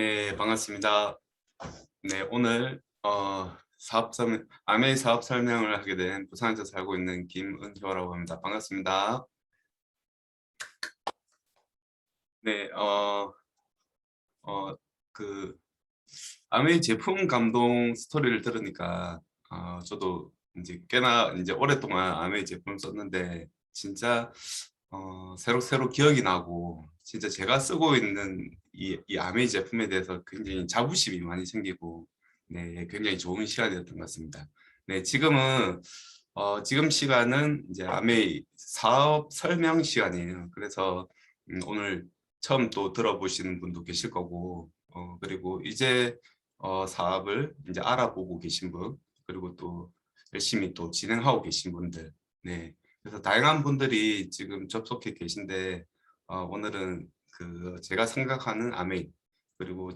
네, 반갑습니다. 네, 오늘 아메이 사업 설명을 하게 된 부산에서 살고 있는 김은효라고 합니다. 반갑습니다. 네, 어, 그 아메이 제품 감동 스토리를 들으니까 저도 이제 꽤나 이제 오랫동안 아메이 제품 썼는데 진짜 새록새록 기억이 나고 진짜 제가 쓰고 있는 이 아메이 제품에 대해서 굉장히 자부심이 많이 생기고 네, 굉장히 좋은 시간이었던 것 같습니다. 네, 지금 시간은 이제 아메이 사업 설명 시간이에요. 그래서 오늘 처음 또 들어보시는 분도 계실 거고 그리고 이제 사업을 이제 알아보고 계신 분 그리고 또 열심히 또 진행하고 계신 분들 네, 그래서 다양한 분들이 지금 접속해 계신데 오늘은 그 제가 생각하는 아메이 그리고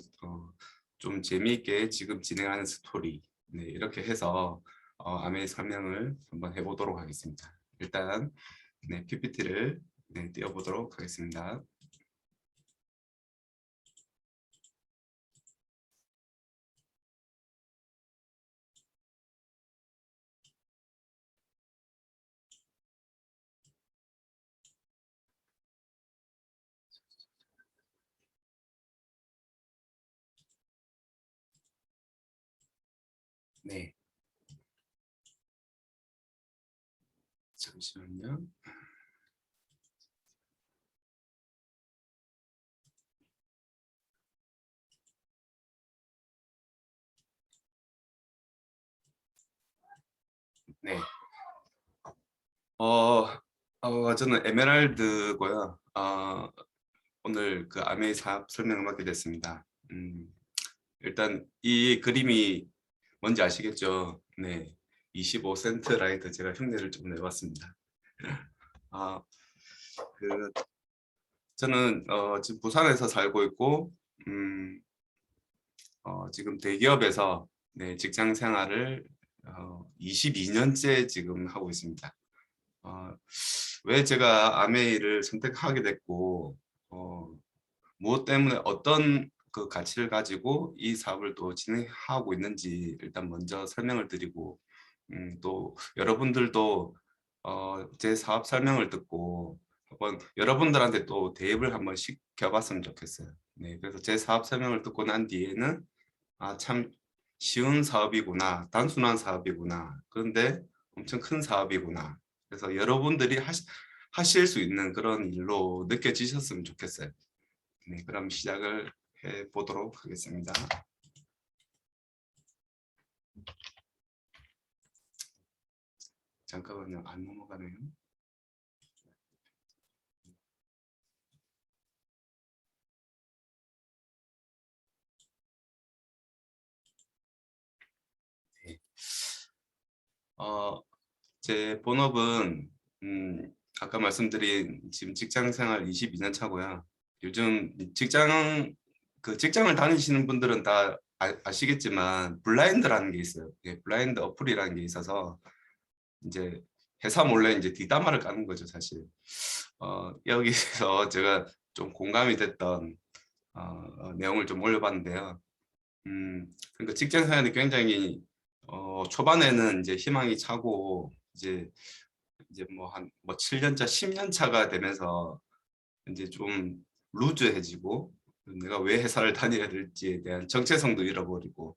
좀 재미있게 지금 진행하는 스토리 네, 이렇게 해서 아메이 설명을 한번 해보도록 하겠습니다. 일단 네, PPT를 네, 띄워보도록 하겠습니다. 네, 잠시만요. 네, 저는 에메랄드고요. 오늘 그 아메이 사업 설명을 맡게 됐습니다. 일단 이 그림이 뭔지 아시겠죠? 네, 25센트 라이트 제가 흉내를 좀 내봤습니다. 아, 그 저는 지금 부산에서 살고 있고 음, 지금 대기업에서 네, 직장 생활을 22년째 지금 하고 있습니다. 어, 왜 제가 아메이를 선택하게 됐고 무엇 때문에 어떤 그 가치를 가지고 이 사업을 또 진행하고 있는지 일단 먼저 설명을 드리고 또 여러분들도 제 사업 설명을 듣고 한번 여러분들한테 또 대입을 한번 시켜봤으면 좋겠어요. 네, 그래서 제 사업 설명을 듣고 난 뒤에는 참 쉬운 사업이구나, 단순한 사업이구나, 그런데 엄청 큰 사업이구나. 그래서 여러분들이 하실 수 있는 그런 일로 느껴지셨으면 좋겠어요. 네, 그럼 시작을 해 보도록 하겠습니다. 잠깐만요, 안 넘어가네요. 네. 어, 제 본업은 아까 말씀드린 지금 직장 생활 22년 차고요. 요즘 직장을 다니시는 분들은 다 아시겠지만 블라인드라는 게 있어요. 예, 블라인드 어플이라는 게 있어서 이제 회사 몰래 이제 뒷담화를 까는 거죠, 사실. 여기서 제가 좀 공감이 됐던 내용을 좀 올려봤는데요. 그러니까 직장 생활이 굉장히 초반에는 이제 희망이 차고 이제 뭐 한 뭐 7년 차, 10년 차가 되면서 이제 좀 루즈해지고 내가 왜 회사를 다녀야 될지에 대한 정체성도 잃어버리고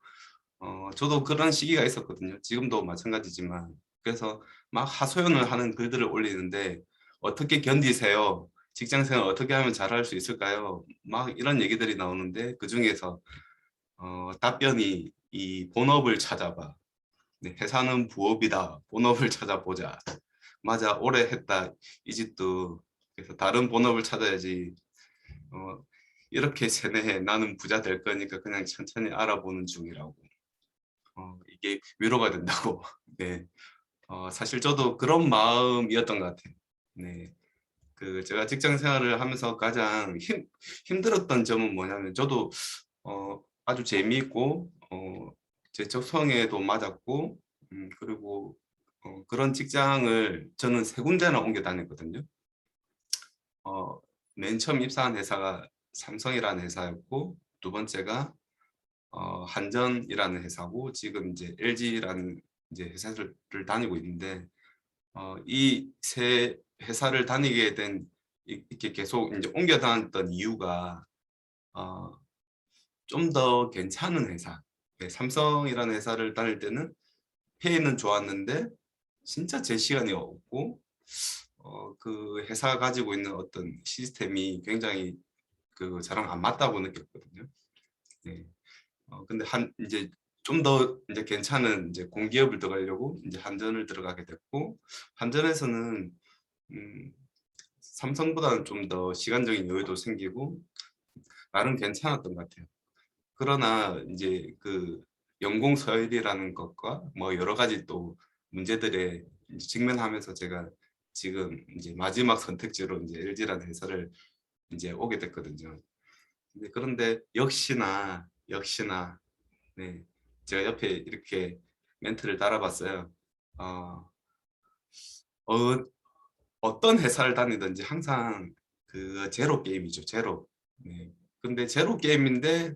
저도 그런 시기가 있었거든요. 지금도 마찬가지지만 그래서 막 하소연을 하는 글들을 올리는데 어떻게 견디세요? 직장 생활 어떻게 하면 잘할 수 있을까요? 막 이런 얘기들이 나오는데 그 중에서 답변이 이 본업을 찾아봐. 네, 회사는 부업이다. 본업을 찾아보자. 맞아, 오래 했다. 이 집도. 그래서 다른 본업을 찾아야지. 어, 이렇게 세뇌해. 나는 부자 될 거니까 그냥 천천히 알아보는 중이라고. 이게 위로가 된다고. 네. 사실 저도 그런 마음이었던 것 같아요. 네. 그 제가 직장 생활을 하면서 가장 힘들었던 점은 뭐냐면 저도 아주 재미있고 제 적성에도 맞았고 그리고 그런 직장을 저는 세 군데나 옮겨 다녔거든요. 어, 맨 처음 입사한 회사가 삼성이라는 회사였고 두 번째가 한전이라는 회사고 지금 이제 LG라는 이제 회사를 다니고 있는데 이 세 회사를 다니게 된 이렇게 계속 이제 옮겨 다녔던 이유가 좀 더 괜찮은 회사. 네, 삼성이라는 회사를 다닐 때는 페이는 좋았는데 진짜 제 시간이 없고 그 회사가 가지고 있는 어떤 시스템이 굉장히 그 저랑 안 맞다고 느꼈거든요. 네. 근데 한 이제 좀 더 이제 괜찮은 이제 공기업을 들어가려고 이제 한전을 들어가게 됐고 한전에서는 음, 삼성보다는 좀 더 시간적인 여유도 생기고 나름 괜찮았던 것 같아요. 그러나 이제 그 연공 서열이라는 것과 뭐 여러 가지 또 문제들에 이제 직면하면서 제가 지금 이제 마지막 선택지로 이제 LG라는 회사를 이제 오게 됐거든요. 그런데 역시나 네, 제가 옆에 이렇게 멘트를 달아봤어요. 어, 어, 어떤 회사를 다니든지 항상 그 제로 게임이죠. 제로. 네. 근데 제로 게임인데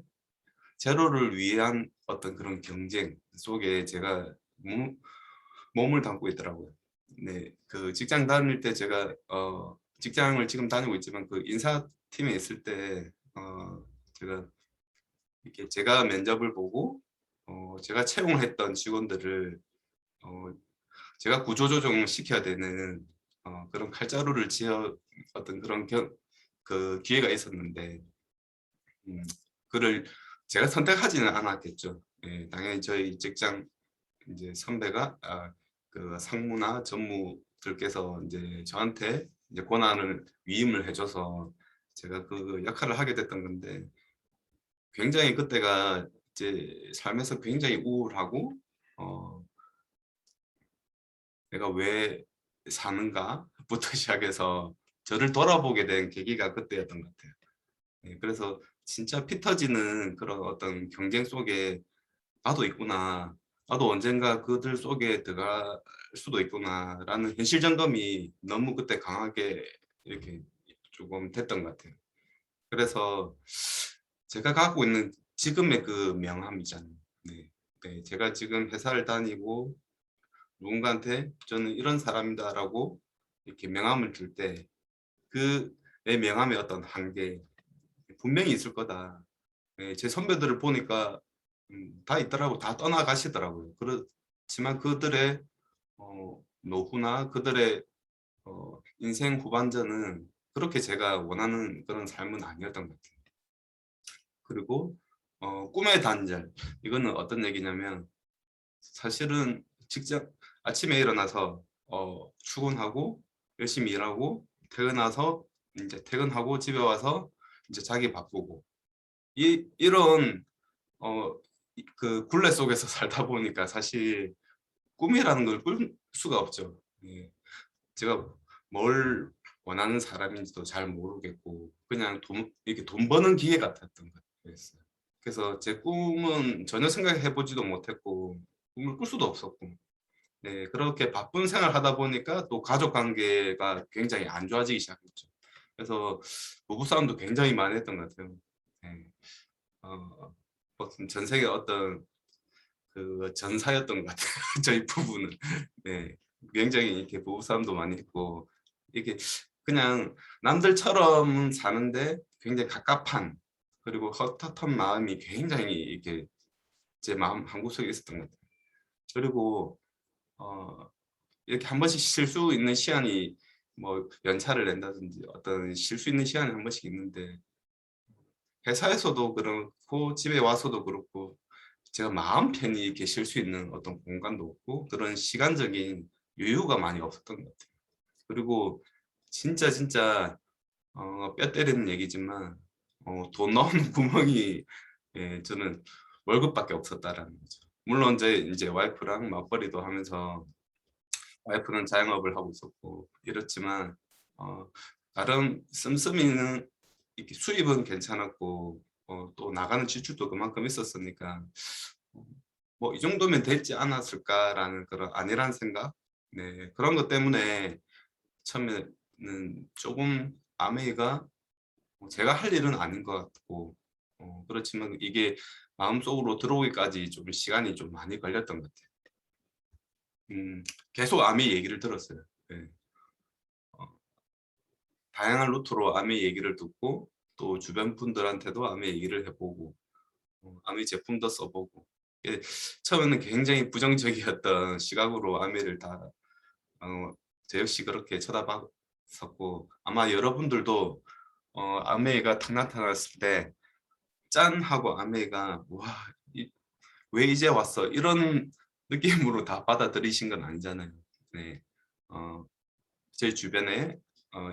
제로를 위한 어떤 그런 경쟁 속에 제가 몸을 담고 있더라고요. 네, 그 직장 다닐 때 제가 직장을 지금 다니고 있지만 그 인사팀에 있을 때 제가 이렇게 제가 면접을 보고 제가 채용을 했던 직원들을 어, 제가 구조조정 시켜야 되는 그런 칼자루를 지어 어떤 그런 그 기회가 있었는데 음, 그를 제가 선택하지는 않았겠죠. 예, 당연히 저희 직장 이제 선배가 그 상무나 전무들께서 이제 저한테 이제 권한을 위임을 해줘서 제가 그 역할을 하게 됐던 건데 굉장히 그때가 제 삶에서 굉장히 우울하고 어, 내가 왜 사는가부터 시작해서 저를 돌아보게 된 계기가 그때였던 것 같아요. 네, 그래서 진짜 피 터지는 그런 어떤 경쟁 속에 나도 있구나. 나도 언젠가 그들 속에 들어갈 수도 있구나라는 현실 점검이 너무 그때 강하게 이렇게 조금 됐던 것 같아요. 그래서 제가 갖고 있는 지금의 그 명함이잖아요. 네. 네, 제가 지금 회사를 다니고 누군가한테 저는 이런 사람이다라고 이렇게 명함을 줄 때 그 내 명함의 어떤 한계 분명히 있을 거다. 네, 제 선배들을 보니까 다 있더라고, 다 떠나가시더라고요. 그렇지만 그들의 노후나 그들의 인생 후반전은 그렇게 제가 원하는 그런 삶은 아니었던 것 같아요. 그리고 꿈의 단절 이거는 어떤 얘기냐면 사실은 직장 아침에 일어나서 출근하고 열심히 일하고 퇴근해서 이제 퇴근하고 집에 와서 이제 자기 바쁘고 이런 어, 그 굴레 속에서 살다 보니까 사실 꿈이라는 걸 꿀 수가 없죠. 예. 제가 뭘 원하는 사람인지도 잘 모르겠고 그냥 이렇게 돈 버는 기회 같았던 것 같았어요. 그래서 제 꿈은 전혀 생각해 보지도 못했고 꿈을 꿀 수도 없었고 네, 그렇게 바쁜 생활 하다 보니까 또 가족 관계가 굉장히 안 좋아지기 시작했죠. 그래서 부부싸움도 굉장히 많이 했던 것 같아요. 네. 전 세계 어떤 그 전사였던 것 같아요. 저희 부부는. 네. 굉장히 이렇게 부부싸움도 많이 했고 이렇게 그냥 남들처럼 사는데 굉장히 갑갑한 그리고 헛헛한 마음이 굉장히 이렇게 제 마음 한구석에 있었던 것 같아요. 그리고 어, 이렇게 한 번씩 쉴 수 있는 시간이 뭐 연차를 낸다든지 어떤 쉴 수 있는 시간이 한 번씩 있는데 회사에서도 그렇고 집에 와서도 그렇고 제가 마음 편히 이렇게 쉴 수 있는 어떤 공간도 없고 그런 시간적인 여유가 많이 없었던 것 같아요. 그리고 진짜 뼈 때리는 얘기지만 돈 나오는 구멍이 저는 월급밖에 없었다라는 거죠. 물론 이제 와이프랑 맞벌이도 하면서 와이프는 자영업을 하고 있었고 이렇지만 어, 나름 씀씀이는 이렇게 수입은 괜찮았고 또 나가는 지출도 그만큼 있었으니까 뭐 이 정도면 되지 않았을까라는 그런 안일한 생각 네 그런 것 때문에 처음에는 조금 아메이가 제가 할 일은 아닌 것 같고 그렇지만 이게 마음속으로 들어오기까지 좀 시간이 좀 많이 걸렸던 것 같아요. 계속 아미 얘기를 들었어요. 네. 다양한 루트로 아미 얘기를 듣고 또 주변 분들한테도 아미 얘기를 해보고 아미 제품도 써보고 처음에는 굉장히 부정적이었던 시각으로 아미를 다 저 역시 그렇게 쳐다봤었고 아마 여러분들도 아메이가 탁 나타났을 때 짠 하고 아메이가 와, 왜 이제 왔어 이런 느낌으로 다 받아들이신 건 아니잖아요. 네. 제 주변에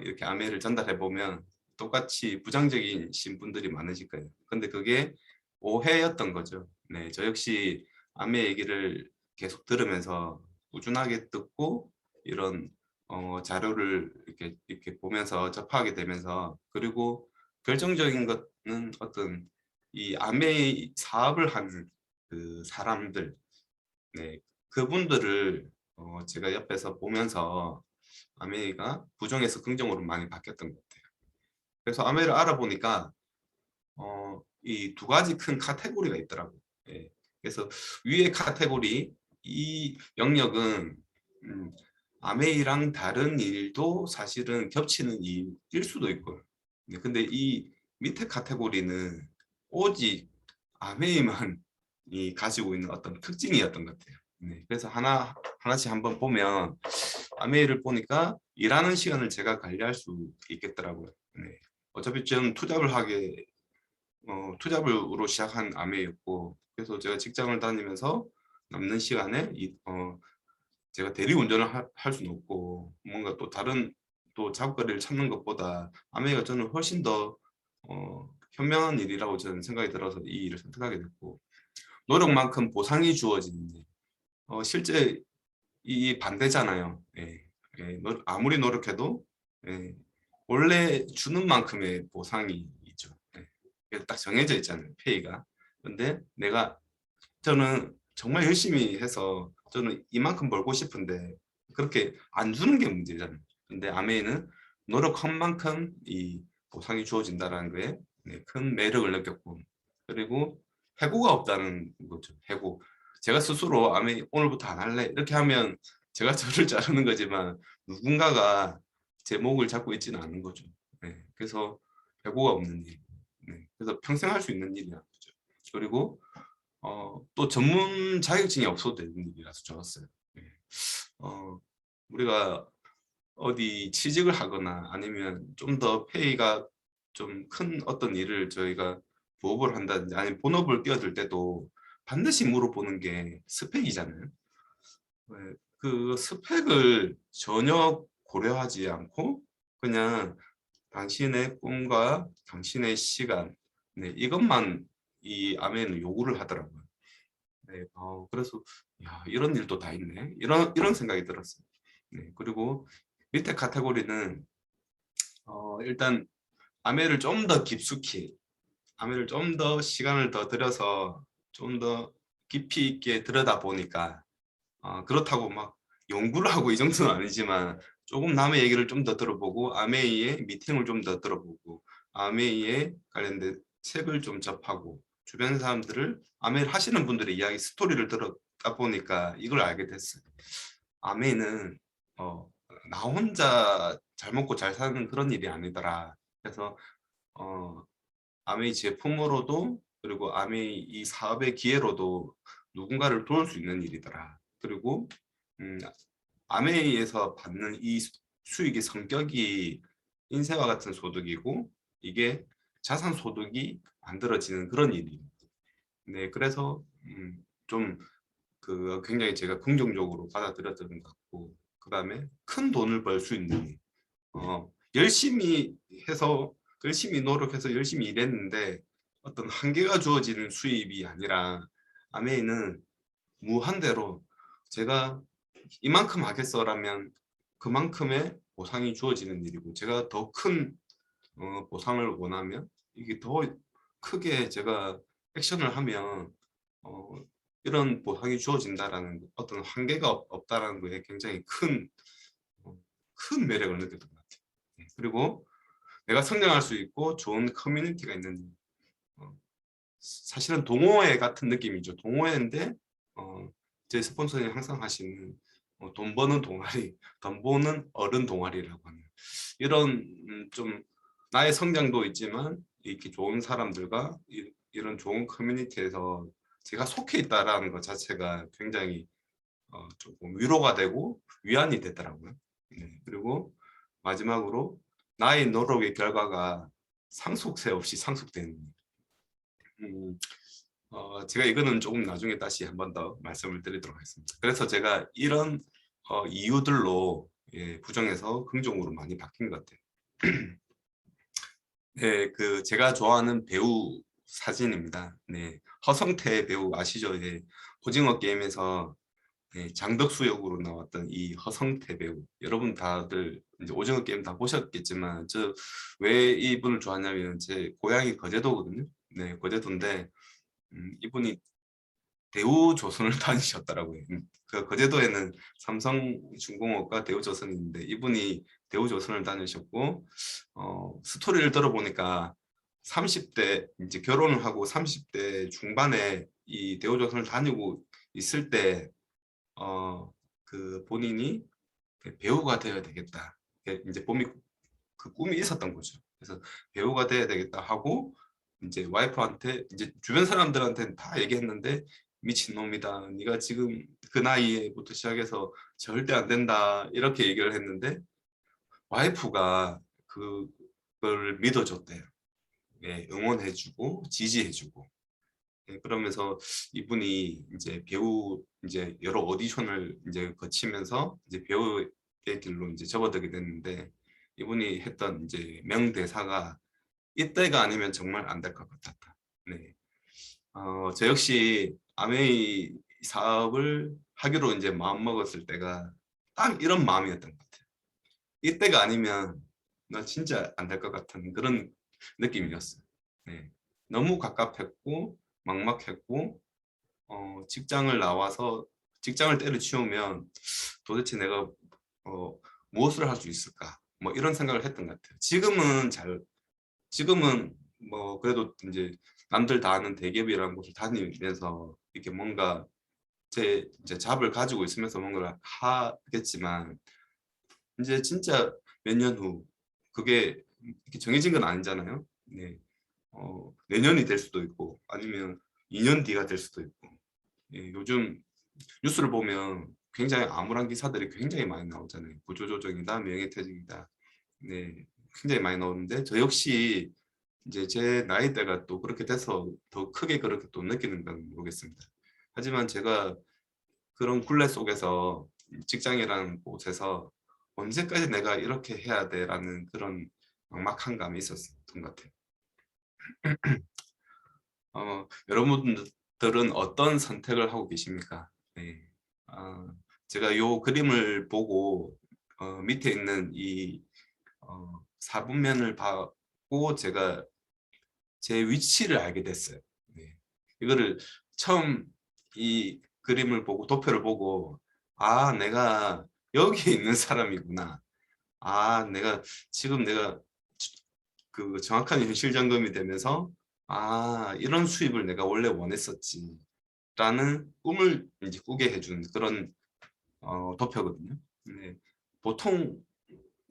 이렇게 아메이를 전달해 보면 똑같이 부정적인 분들이 많으실 거예요. 근데 그게 오해였던 거죠. 네, 저 역시 아메 얘기를 계속 들으면서 꾸준하게 듣고 이런 자료를 이렇게 보면서 접하게 되면서 그리고 결정적인 것은 어떤 이 아메 사업을 하는 그 사람들, 네, 그분들을 제가 옆에서 보면서 아메이가 부정에서 긍정으로 많이 바뀌었던 것 같아요. 그래서 아메이를 알아보니까 이 두 가지 큰 카테고리가 있더라고요. 예. 그래서 위의 카테고리 이 영역은 음, 아메이랑 다른 일도 사실은 겹치는 일일 수도 있고요. 네, 근데 이 밑에 카테고리는 오직 아메이만 이 가지고 있는 어떤 특징이었던 것 같아요. 네, 그래서 하나씩 한번 보면 아메이를 보니까 일하는 시간을 제가 관리할 수 있겠더라고요. 네. 어차피 좀 투잡으로 시작한 아메이였고 그래서 제가 직장을 다니면서 남는 시간에 제가 대리운전을 할 수는 없고 뭔가 또 다른 또 작업거리를 찾는 것보다 아메이가 저는 훨씬 더 현명한 일이라고 저는 생각이 들어서 이 일을 선택하게 됐고 노력만큼 보상이 주어지는 일. 실제 이 반대잖아요. 예. 예. 아무리 노력해도 예. 원래 주는 만큼의 보상이 있죠. 예. 그게 딱 정해져 있잖아요. 페이가. 근데 저는 정말 열심히 해서 저는 이만큼 벌고 싶은데 그렇게 안 주는 게 문제잖아요. 근데 아메이는 노력한 만큼 이 보상이 주어진다는 거에 네, 큰 매력을 느꼈고 그리고 해고가 없다는 거죠. 해고. 제가 스스로 아메이 오늘부터 안 할래 이렇게 하면 제가 저를 자르는 거지만 누군가가 제 목을 잡고 있지는 않은 거죠. 네, 그래서 해고가 없는 일. 네, 그래서 평생 할 수 있는 일이야. 그죠. 그리고 또 전문 자격증이 없어도 되는 일이라서 좋았어요. 네. 어, 우리가 어디 취직을 하거나 아니면 좀 더 페이가 좀 큰 어떤 일을 저희가 부업을 한다든지 아니면 본업을 뛰어들 때도 반드시 물어보는 게 스펙이잖아요. 네, 그 스펙을 전혀 고려하지 않고 그냥 당신의 꿈과 당신의 시간 네, 이것만 이 아메는 요구를 하더라고요. 네, 그래서 야, 이런 일도 다 있네. 이런 생각이 들었어요. 네, 그리고 밑에 카테고리는 일단 아메를 좀 더 깊숙이, 아메를 좀 더 시간을 더 들여서 좀 더 깊이 있게 들여다 보니까 그렇다고 막 연구를 하고 이 정도는 아니지만 조금 남의 얘기를 좀 더 들어보고 아메이의 미팅을 좀 더 들어보고 아메이에 관련된 책을 좀 접하고 주변 사람들을 아메이를 하시는 분들의 이야기 스토리를 들었다 보니까 이걸 알게 됐어요. 아메이는 나 혼자 잘 먹고 잘 사는 그런 일이 아니더라. 그래서 어, 아메이 제품으로도 그리고 아메이 이 사업의 기회로도 누군가를 도울 수 있는 일이더라. 그리고 음, 아메이에서 받는 이 수익의 성격이 인세와 같은 소득이고 이게 자산 소득이 만들어지는 그런 일이에요. 네, 그래서 좀 그 굉장히 제가 긍정적으로 받아들였던 것 같고 그다음에 큰 돈을 벌 수 있는 일. 열심히 해서 열심히 노력해서 열심히 일했는데 어떤 한계가 주어지는 수입이 아니라 아메이는 무한대로 제가 이만큼 하겠어라면 그만큼의 보상이 주어지는 일이고 제가 더 큰 보상을 원하면 이게 더 크게 제가 액션을 하면 어, 이런 보상이 주어진다라는 어떤 한계가 없다라는 거에 굉장히 어, 큰 매력을 느꼈던 것 같아요. 그리고 내가 성장할 수 있고 좋은 커뮤니티가 있는 일. 사실은 동호회 같은 느낌이죠. 동호회인데 제 스폰서님 항상 하시는 돈 버는 동아리, 돈 버는 어른 동아리라고 하는 이런 좀 나의 성장도 있지만 이렇게 좋은 사람들과 이런 좋은 커뮤니티에서 제가 속해 있다라는 것 자체가 굉장히 조금 위로가 되고 위안이 되더라고요. 네. 그리고 마지막으로 나의 노력의 결과가 상속세 없이 상속되는 제가 이거는 조금 나중에 다시 한 번 더 말씀을 드리도록 하겠습니다. 그래서 제가 이런 이유들로 부정에서 긍정으로 많이 바뀐 것 같아요. 네, 그 제가 좋아하는 배우 사진입니다. 네, 허성태 배우 아시죠? 네, 오징어 게임에서 장덕수 역으로 나왔던 이 허성태 배우. 여러분 다들 이제 오징어 게임 다 보셨겠지만 저 왜 이분을 좋아하냐면 제 고향이 거제도거든요. 네, 거제도인데 이분이 대우조선을 다니셨더라고요. 그 거제도에는 삼성중공업과 대우조선이 있는데 이분이 대우조선을 다니셨고 스토리를 들어보니까 30대 이제 결혼을 하고 30대 중반에 이 대우조선을 다니고 있을 때 그 본인이 배우가 되어야 되겠다. 이제 그 꿈이 있었던 거죠. 그래서 배우가 돼야 되겠다 하고 이제 와이프한테 이제 주변 사람들한테는 다 얘기했는데 미친놈이다. 네가 지금 그 나이에부터 시작해서 절대 안 된다. 이렇게 얘기를 했는데 와이프가 그걸 믿어줬대요. 예, 응원해주고 지지해주고. 예, 그러면서 이분이 이제 배우 이제 여러 오디션을 이제 거치면서 이제 배우의 길로 이제 접어들게 됐는데 이분이 했던 이제 명대사가 이때가 아니면 정말 안 될 것 같았다. 네. 저 역시 아메이 사업을 하기로 이제 마음 먹었을 때가 딱 이런 마음이었던 것 같아요. 이때가 아니면 나 진짜 안 될 것 같은 그런 느낌이었어요. 네. 너무 갑갑했고 막막했고 직장을 나와서 직장을 때려치우면 도대체 내가 무엇을 할 수 있을까? 뭐 이런 생각을 했던 것 같아요. 지금은 뭐 그래도 이제 남들 다 아는 대기업이라는 곳을 다니면서 이렇게 뭔가 제 이제 잡을 가지고 있으면서 뭔가를 하겠지만 이제 진짜 몇 년 후 그게 이렇게 정해진 건 아니잖아요. 네. 내년이 될 수도 있고 아니면 2년 뒤가 될 수도 있고 요즘 뉴스를 보면 굉장히 암울한 기사들이 굉장히 많이 나오잖아요. 구조조정이다, 명예퇴직이다. 네, 굉장히 많이 나오는데 저 역시 이제 제 나이대가 또 그렇게 돼서 더 크게 그렇게 또 느끼는 건 모르겠습니다. 하지만 제가 그런 굴레 속에서 직장이라는 곳에서 언제까지 내가 이렇게 해야 돼라는 그런 막막한 감이 있었던 것 같아요. 여러분들은 어떤 선택을 하고 계십니까? 네. 제가 요 그림을 보고 밑에 있는 이 사분면을 보고 제가 제 위치를 알게 됐어요. 네. 이거를 처음 이 그림을 보고 도표를 보고 내가 여기 있는 사람이구나. 내가 지금 내가 그 정확한 현실 점검이 되면서 이런 수입을 내가 원래 원했었지 라는 꿈을 이제 꾸게 해준 그런 도표거든요. 네. 보통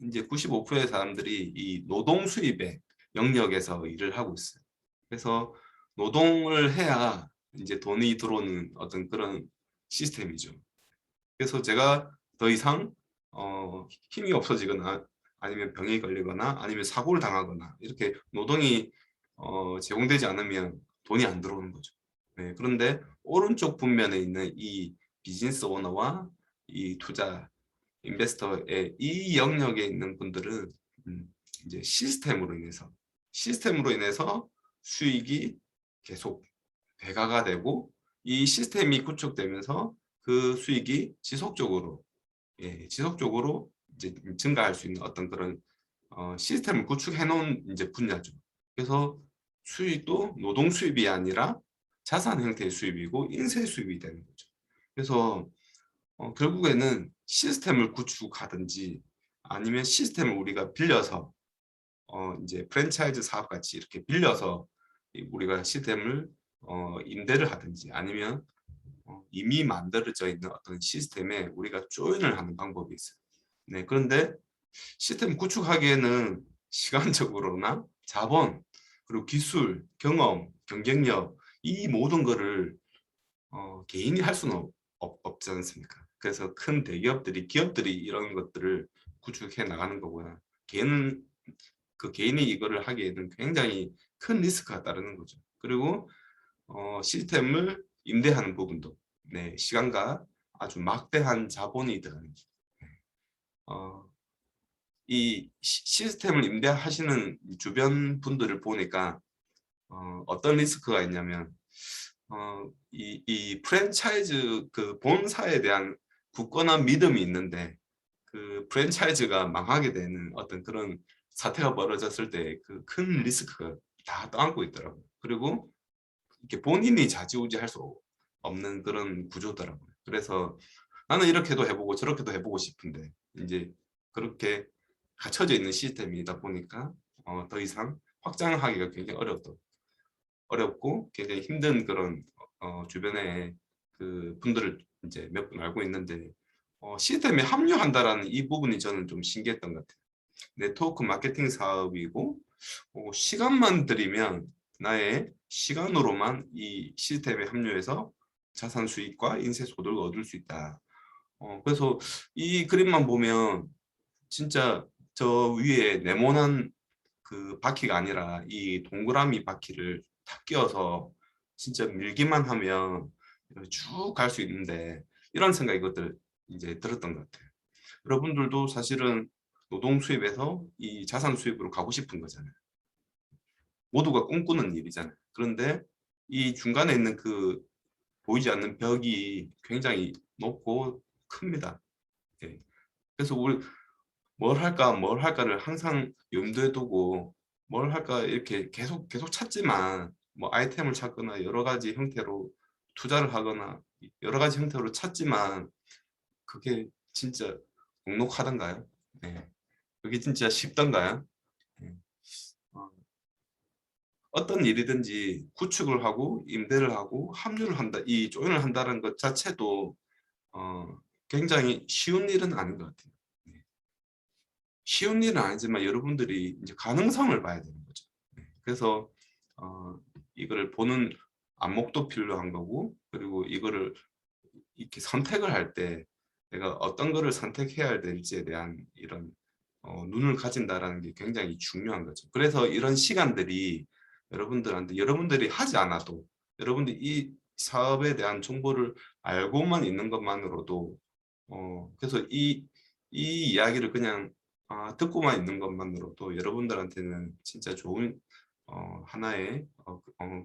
이제 95%의 사람들이 이 노동 수입의 영역에서 일을 하고 있어요. 그래서 노동을 해야 이제 돈이 들어오는 어떤 그런 시스템이죠. 그래서 제가 더 이상 힘이 없어지거나 아니면 병에 걸리거나 아니면 사고를 당하거나 이렇게 노동이 제공되지 않으면 돈이 안 들어오는 거죠. 네, 그런데 오른쪽 분면에 있는 이 비즈니스 오너와 이 투자 인베스터의 이 영역에 있는 분들은 음, 이제 시스템으로 인해서 수익이 계속 배가가 되고 이 시스템이 구축되면서 그 수익이 지속적으로 이제 증가할 수 있는 어떤 그런 시스템을 구축해 놓은 이제 분야죠. 그래서 수익도 노동 수입이 아니라 자산 형태의 수입이고 인쇄 수입이 되는 거죠. 그래서 결국에는 시스템을 구축하든지 아니면 시스템을 우리가 빌려서 이제 프랜차이즈 사업 같이 이렇게 빌려서 우리가 시스템을 임대를 하든지 아니면 이미 만들어져 있는 어떤 시스템에 우리가 조인을 하는 방법이 있어요. 네, 그런데 시스템 구축하기에는 시간적으로나 자본, 그리고 기술, 경험, 경쟁력 이 모든 거를 개인이 할 수는 없지 않습니까? 그래서 큰 대기업들이, 기업들이 이런 것들을 구축해 나가는 거고요. 개인이 이거를 하기에는 굉장히 큰 리스크가 따르는 거죠. 그리고 시스템을 임대하는 부분도 네, 시간과 아주 막대한 자본이 들어가는 어, 이 시스템을 임대하시는 주변 분들을 보니까 어떤 리스크가 있냐면 이 프랜차이즈 그 본사에 대한 굳건한 믿음이 있는데 그 프랜차이즈가 망하게 되는 어떤 그런 사태가 벌어졌을 때 그 큰 리스크가 다 떠안고 있더라고요. 그리고 이렇게 본인이 좌지우지할 수 없는 그런 구조더라고요. 그래서 나는 이렇게도 해보고 저렇게도 해보고 싶은데 이제 그렇게 갖춰져 있는 시스템이다 보니까 더 이상 확장하기가 굉장히 어렵고 굉장히 힘든 그런 주변에 그 분들을 이제 몇 분 알고 있는데 시스템에 합류한다라는 이 부분이 저는 좀 신기했던 것 같아요. 네트워크 마케팅 사업이고 시간만 들이면 나의 시간으로만 이 시스템에 합류해서 자산 수익과 인쇄 소득을 얻을 수 있다. 그래서 이 그림만 보면 진짜 저 위에 네모난 그 바퀴가 아니라 이 동그라미 바퀴를 탁 끼워서 진짜 밀기만 하면 쭉 갈 수 있는데 이런 생각이 이것들 이제 들었던 것 같아요. 여러분들도 사실은 노동 수입에서 이 자산 수입으로 가고 싶은 거잖아요. 모두가 꿈꾸는 일이잖아요. 그런데 이 중간에 있는 그 보이지 않는 벽이 굉장히 높고 큽니다. 예. 그래서 우리 뭘 할까를 항상 염두에 두고 뭘 할까 이렇게 계속 찾지만 뭐 아이템을 찾거나 여러 가지 형태로 투자를 하거나 여러 가지 형태로 찾지만 그게 진짜 녹록하던가요? 네. 그게 진짜 쉽던가요? 네. 어, 어떤 일이든지 구축을 하고 임대를 하고 합류를 한다, 이 조인을 한다는 것 자체도 굉장히 쉬운 일은 아닌 것 같아요. 네. 쉬운 일은 아니지만 여러분들이 이제 가능성을 봐야 되는 거죠. 네. 그래서 이거를 보는 안목도 필요한 거고, 그리고 이거를 이렇게 선택을 할 때 내가 어떤 거를 선택해야 될지에 대한 이런 눈을 가진다라는 게 굉장히 중요한 거죠. 그래서 이런 시간들이 여러분들이 하지 않아도 여러분들이 이 사업에 대한 정보를 알고만 있는 것만으로도 그래서 이 이야기를 그냥 듣고만 있는 것만으로도 여러분들한테는 진짜 좋은 하나의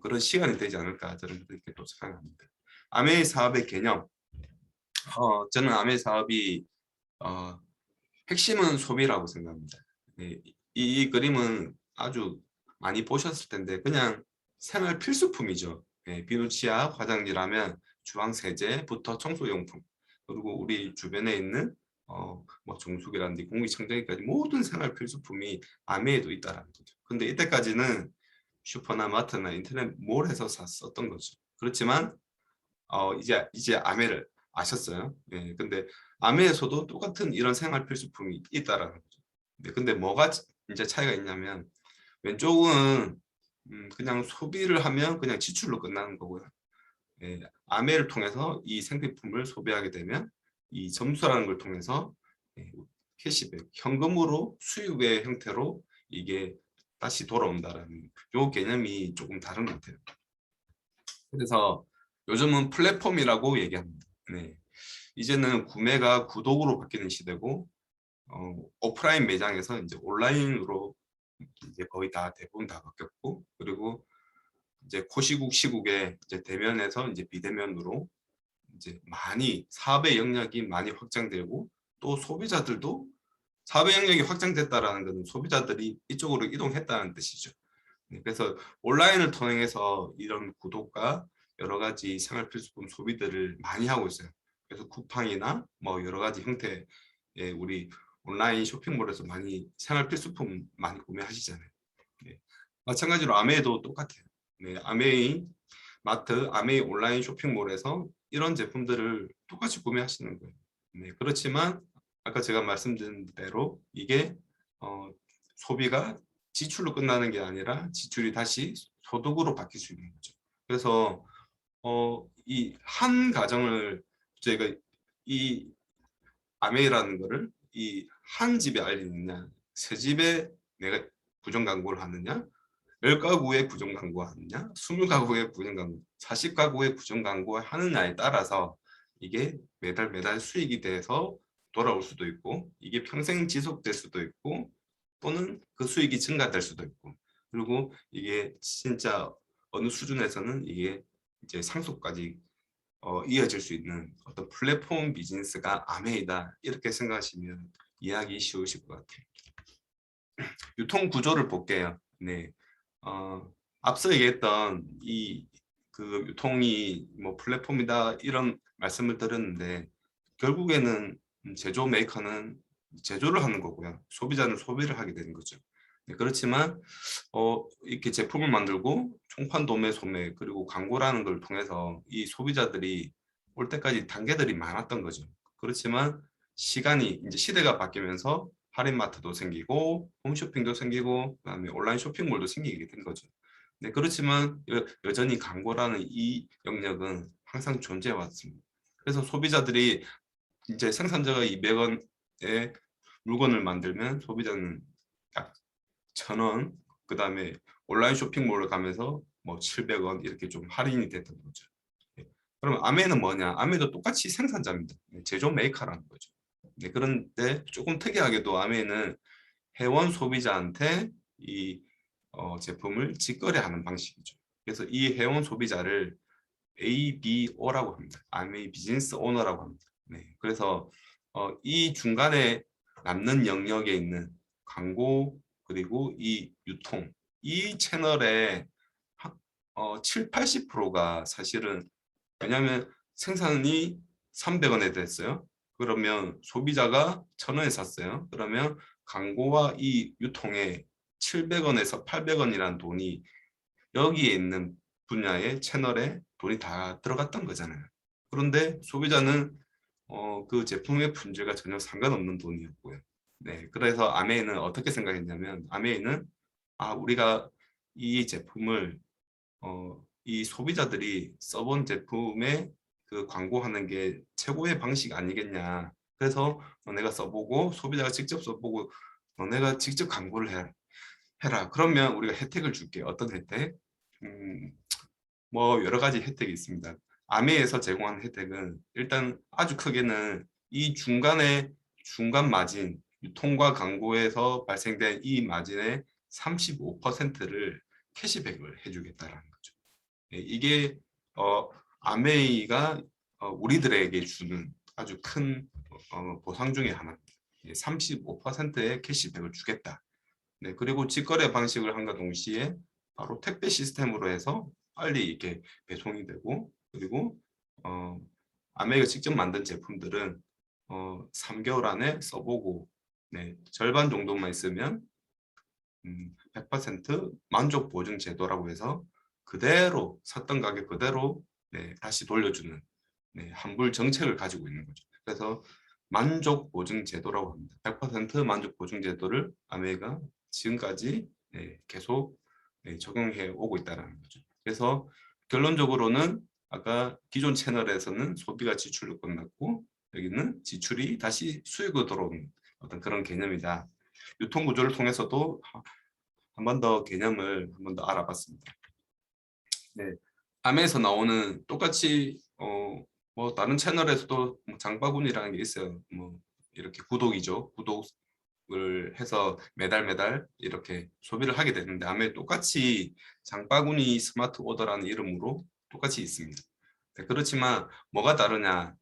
그런 시간이 되지 않을까 저는 그렇게 또 생각합니다. 아메이 사업의 개념, 저는 아메이 사업이 어, 핵심은 소비라고 생각합니다. 네, 이 그림은 아주 많이 보셨을 텐데 그냥 생활 필수품이죠. 네, 비누치아, 화장지라면 주황 세제부터 청소용품 그리고 우리 주변에 있는 뭐 정수기라든지 공기청정기까지 모든 생활 필수품이 아메에도 있다라는 거죠. 근데 이때까지는 슈퍼나 마트나 인터넷 몰에서 샀었던 거죠. 그렇지만 이제 아메를 아셨어요. 예, 근데 아메에서도 똑같은 이런 생활 필수품이 있다라는 거죠. 근데 뭐가 이제 차이가 있냐면 왼쪽은 그냥 소비를 하면 그냥 지출로 끝나는 거고요. 예, 아메를 통해서 이 생필품을 소비하게 되면 이 점수라는 걸 통해서 예, 캐시백, 현금으로 수입의 형태로 이게 다시 돌아온다라는 요 개념이 조금 다른 것 같아요. 그래서 요즘은 플랫폼이라고 얘기합니다. 네. 이제는 구매가 구독으로 바뀌는 시대고 오프라인 매장에서 이제 온라인으로 이제 거의 다 대부분 다 바뀌었고 그리고 이제 코시국 시국에 이제 대면에서 이제 비대면으로 이제 많이 사업의 영역이 많이 확장되고 또 소비자들도 사업의 영역이 확장됐다라는 것은 소비자들이 이쪽으로 이동했다는 뜻이죠. 네, 그래서 온라인을 통해서 이런 구독과 여러 가지 생활 필수품 소비들을 많이 하고 있어요. 그래서 쿠팡이나 뭐 여러 가지 형태의 우리 온라인 쇼핑몰에서 많이 생활 필수품 많이 구매하시잖아요. 네. 마찬가지로 아메이도 똑같아요. 네, 아메이 마트, 아메이 온라인 쇼핑몰에서 이런 제품들을 똑같이 구매하시는 거예요. 네, 그렇지만 아까 제가 말씀드린 대로 이게 소비가 지출로 끝나는 게 아니라 지출이 다시 소득으로 바뀔 수 있는 거죠. 그래서 이 한 가정을 저희가 이 아메이라는 거를 이 한 집에 알리느냐, 세 집에 내가 부정 광고를 하느냐, 10가구의 부정 광고 하느냐, 20가구의 부정 광고, 40가구의 부정 광고 하느냐에 따라서 이게 매달 매달 수익이 돼서 돌아올 수도 있고, 이게 평생 지속될 수도 있고, 또는 그 수익이 증가될 수도 있고, 그리고 이게 진짜 어느 수준에서는 이게 이제 상속까지 이어질 수 있는 어떤 플랫폼 비즈니스가 아메이다, 이렇게 생각하시면 이해하기 쉬우실 것 같아요. 유통 구조를 볼게요. 네, 앞서 얘기했던 이 그 유통이 뭐 플랫폼이다 이런 말씀을 드렸는데, 결국에는 제조 메이커는 제조를 하는 거고요. 소비자는 소비를 하게 되는 거죠. 네, 그렇지만 이렇게 제품을 만들고 총판 도매 소매 그리고 광고라는 걸 통해서 이 소비자들이 올 때까지 단계들이 많았던 거죠. 그렇지만 시간이 이제 시대가 바뀌면서 할인마트도 생기고 홈쇼핑도 생기고 그다음에 온라인 쇼핑몰도 생기게 된 거죠. 네, 그렇지만 여전히 광고라는 이 영역은 항상 존재해 왔습니다. 그래서 소비자들이 이제 생산자가 200원에 물건을 만들면 소비자는 약 1,000원, 그다음에 온라인 쇼핑몰을 가면서 뭐 700원 이렇게 좀 할인이 됐던 거죠. 네. 그럼 아메는 뭐냐? 아메도 똑같이 생산자입니다. 네, 제조 메이커라는 거죠. 네, 그런데 조금 특이하게도 아메는 회원 소비자한테 이 제품을 직거래하는 방식이죠. 그래서 이 회원 소비자를 ABO라고 합니다. 아메이 비즈니스 오너라고 합니다. 네, 그래서 이 중간에 남는 영역에 있는 광고 그리고 이 유통, 이 채널의 7, 80%가 사실은, 왜냐하면 생산이 300원에 됐어요. 그러면 소비자가 1,000원에 샀어요. 그러면 광고와 이 유통에 700원에서 800원이라는 돈이 여기에 있는 분야의 채널에 돈이 다 들어갔던 거잖아요. 그런데 소비자는 그 제품의 품질과 전혀 상관없는 돈이었고요. 네, 그래서 아메이는 어떻게 생각했냐면, 아메이는 우리가 이 제품을 이 소비자들이 써본 제품에 그 광고하는 게 최고의 방식 아니겠냐. 그래서 너네가 써보고 소비자가 직접 써보고 너네가 직접 광고를 해라. 그러면 우리가 혜택을 줄게. 어떤 혜택? 뭐 여러 가지 혜택이 있습니다. 아메에서 제공하는 혜택은 일단 아주 크게는 이 중간 마진, 유통과 광고에서 발생된 이 마진의 35%를 캐시백을 해주겠다라는 거죠. 이게 아메이가 우리들에게 주는 아주 큰 보상 중에 하나입니다. 35%의 캐시백을 주겠다. 네, 그리고 직거래 방식을 한과 동시에 바로 택배 시스템으로 해서 빨리 이렇게 배송이 되고, 그리고 아메이가 직접 만든 제품들은 3개월 안에 써보고, 네, 절반 정도만 있으면 100% 만족 보증 제도라고 해서 그대로 샀던 가격 그대로, 네, 다시 돌려주는, 네, 환불 정책을 가지고 있는 거죠. 그래서 만족 보증 제도라고 합니다. 100% 만족 보증 제도를 아메이가 지금까지, 네, 계속, 네, 적용해 오고 있다는 거죠. 그래서 결론적으로는 아까 기존 채널에서는 소비가 지출로 끝났고, 여기는 지출이 다시 수익으로 들어오는 어떤 그런 개념이다. 유통 구조를 통해서도 한 번 더 개념을 한 번 더 알아봤습니다. 네, 암에서 나오는 똑같이 뭐 다른 채널에서도 뭐 장바구니라는 게 있어요. 뭐 이렇게 구독이죠. 구독을 해서 매달 이렇게 소비를 하게 되는데, 암에 똑같이 장바구니 스마트 오더라는 이름으로 똑같이 있습니다. 네, 그렇지만 뭐가 다르냐?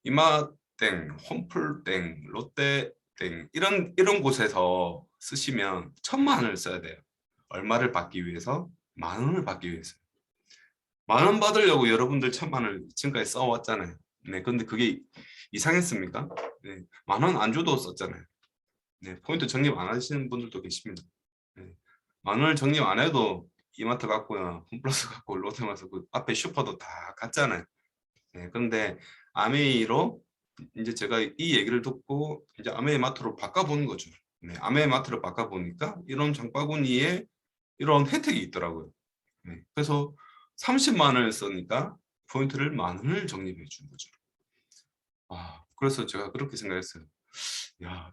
이마땡, 홈플땡, 롯데땡 이런 곳에서 쓰시면 1,000만 원을 써야 돼요. 얼마를 받기 위해서? 10,000원을 받기 위해서. 10,000원 받으려고 여러분들 1,000만 원을 지금까지 써왔잖아요. 네, 근데 그게 이상했습니까? 네, 10,000원 안 줘도 썼잖아요. 네, 포인트 적립 안 하시는 분들도 계십니다. 네, 10,000원을 적립 안 해도 이마트 갔고요, 홈플러스 갔고, 롯데마트 그 앞에 슈퍼도 다 갔잖아요. 네, 그런데 아메이로 이제 제가 이 얘기를 듣고 이제 아메이 마트로 바꿔보는 거죠. 네, 아메이 마트로 바꿔보니까 이런 장바구니에 이런 혜택이 있더라고요. 네, 그래서 30만 원을 쓰니까 포인트를 10,000원을 적립해 준 거죠. 그래서 제가 그렇게 생각했어요. 야,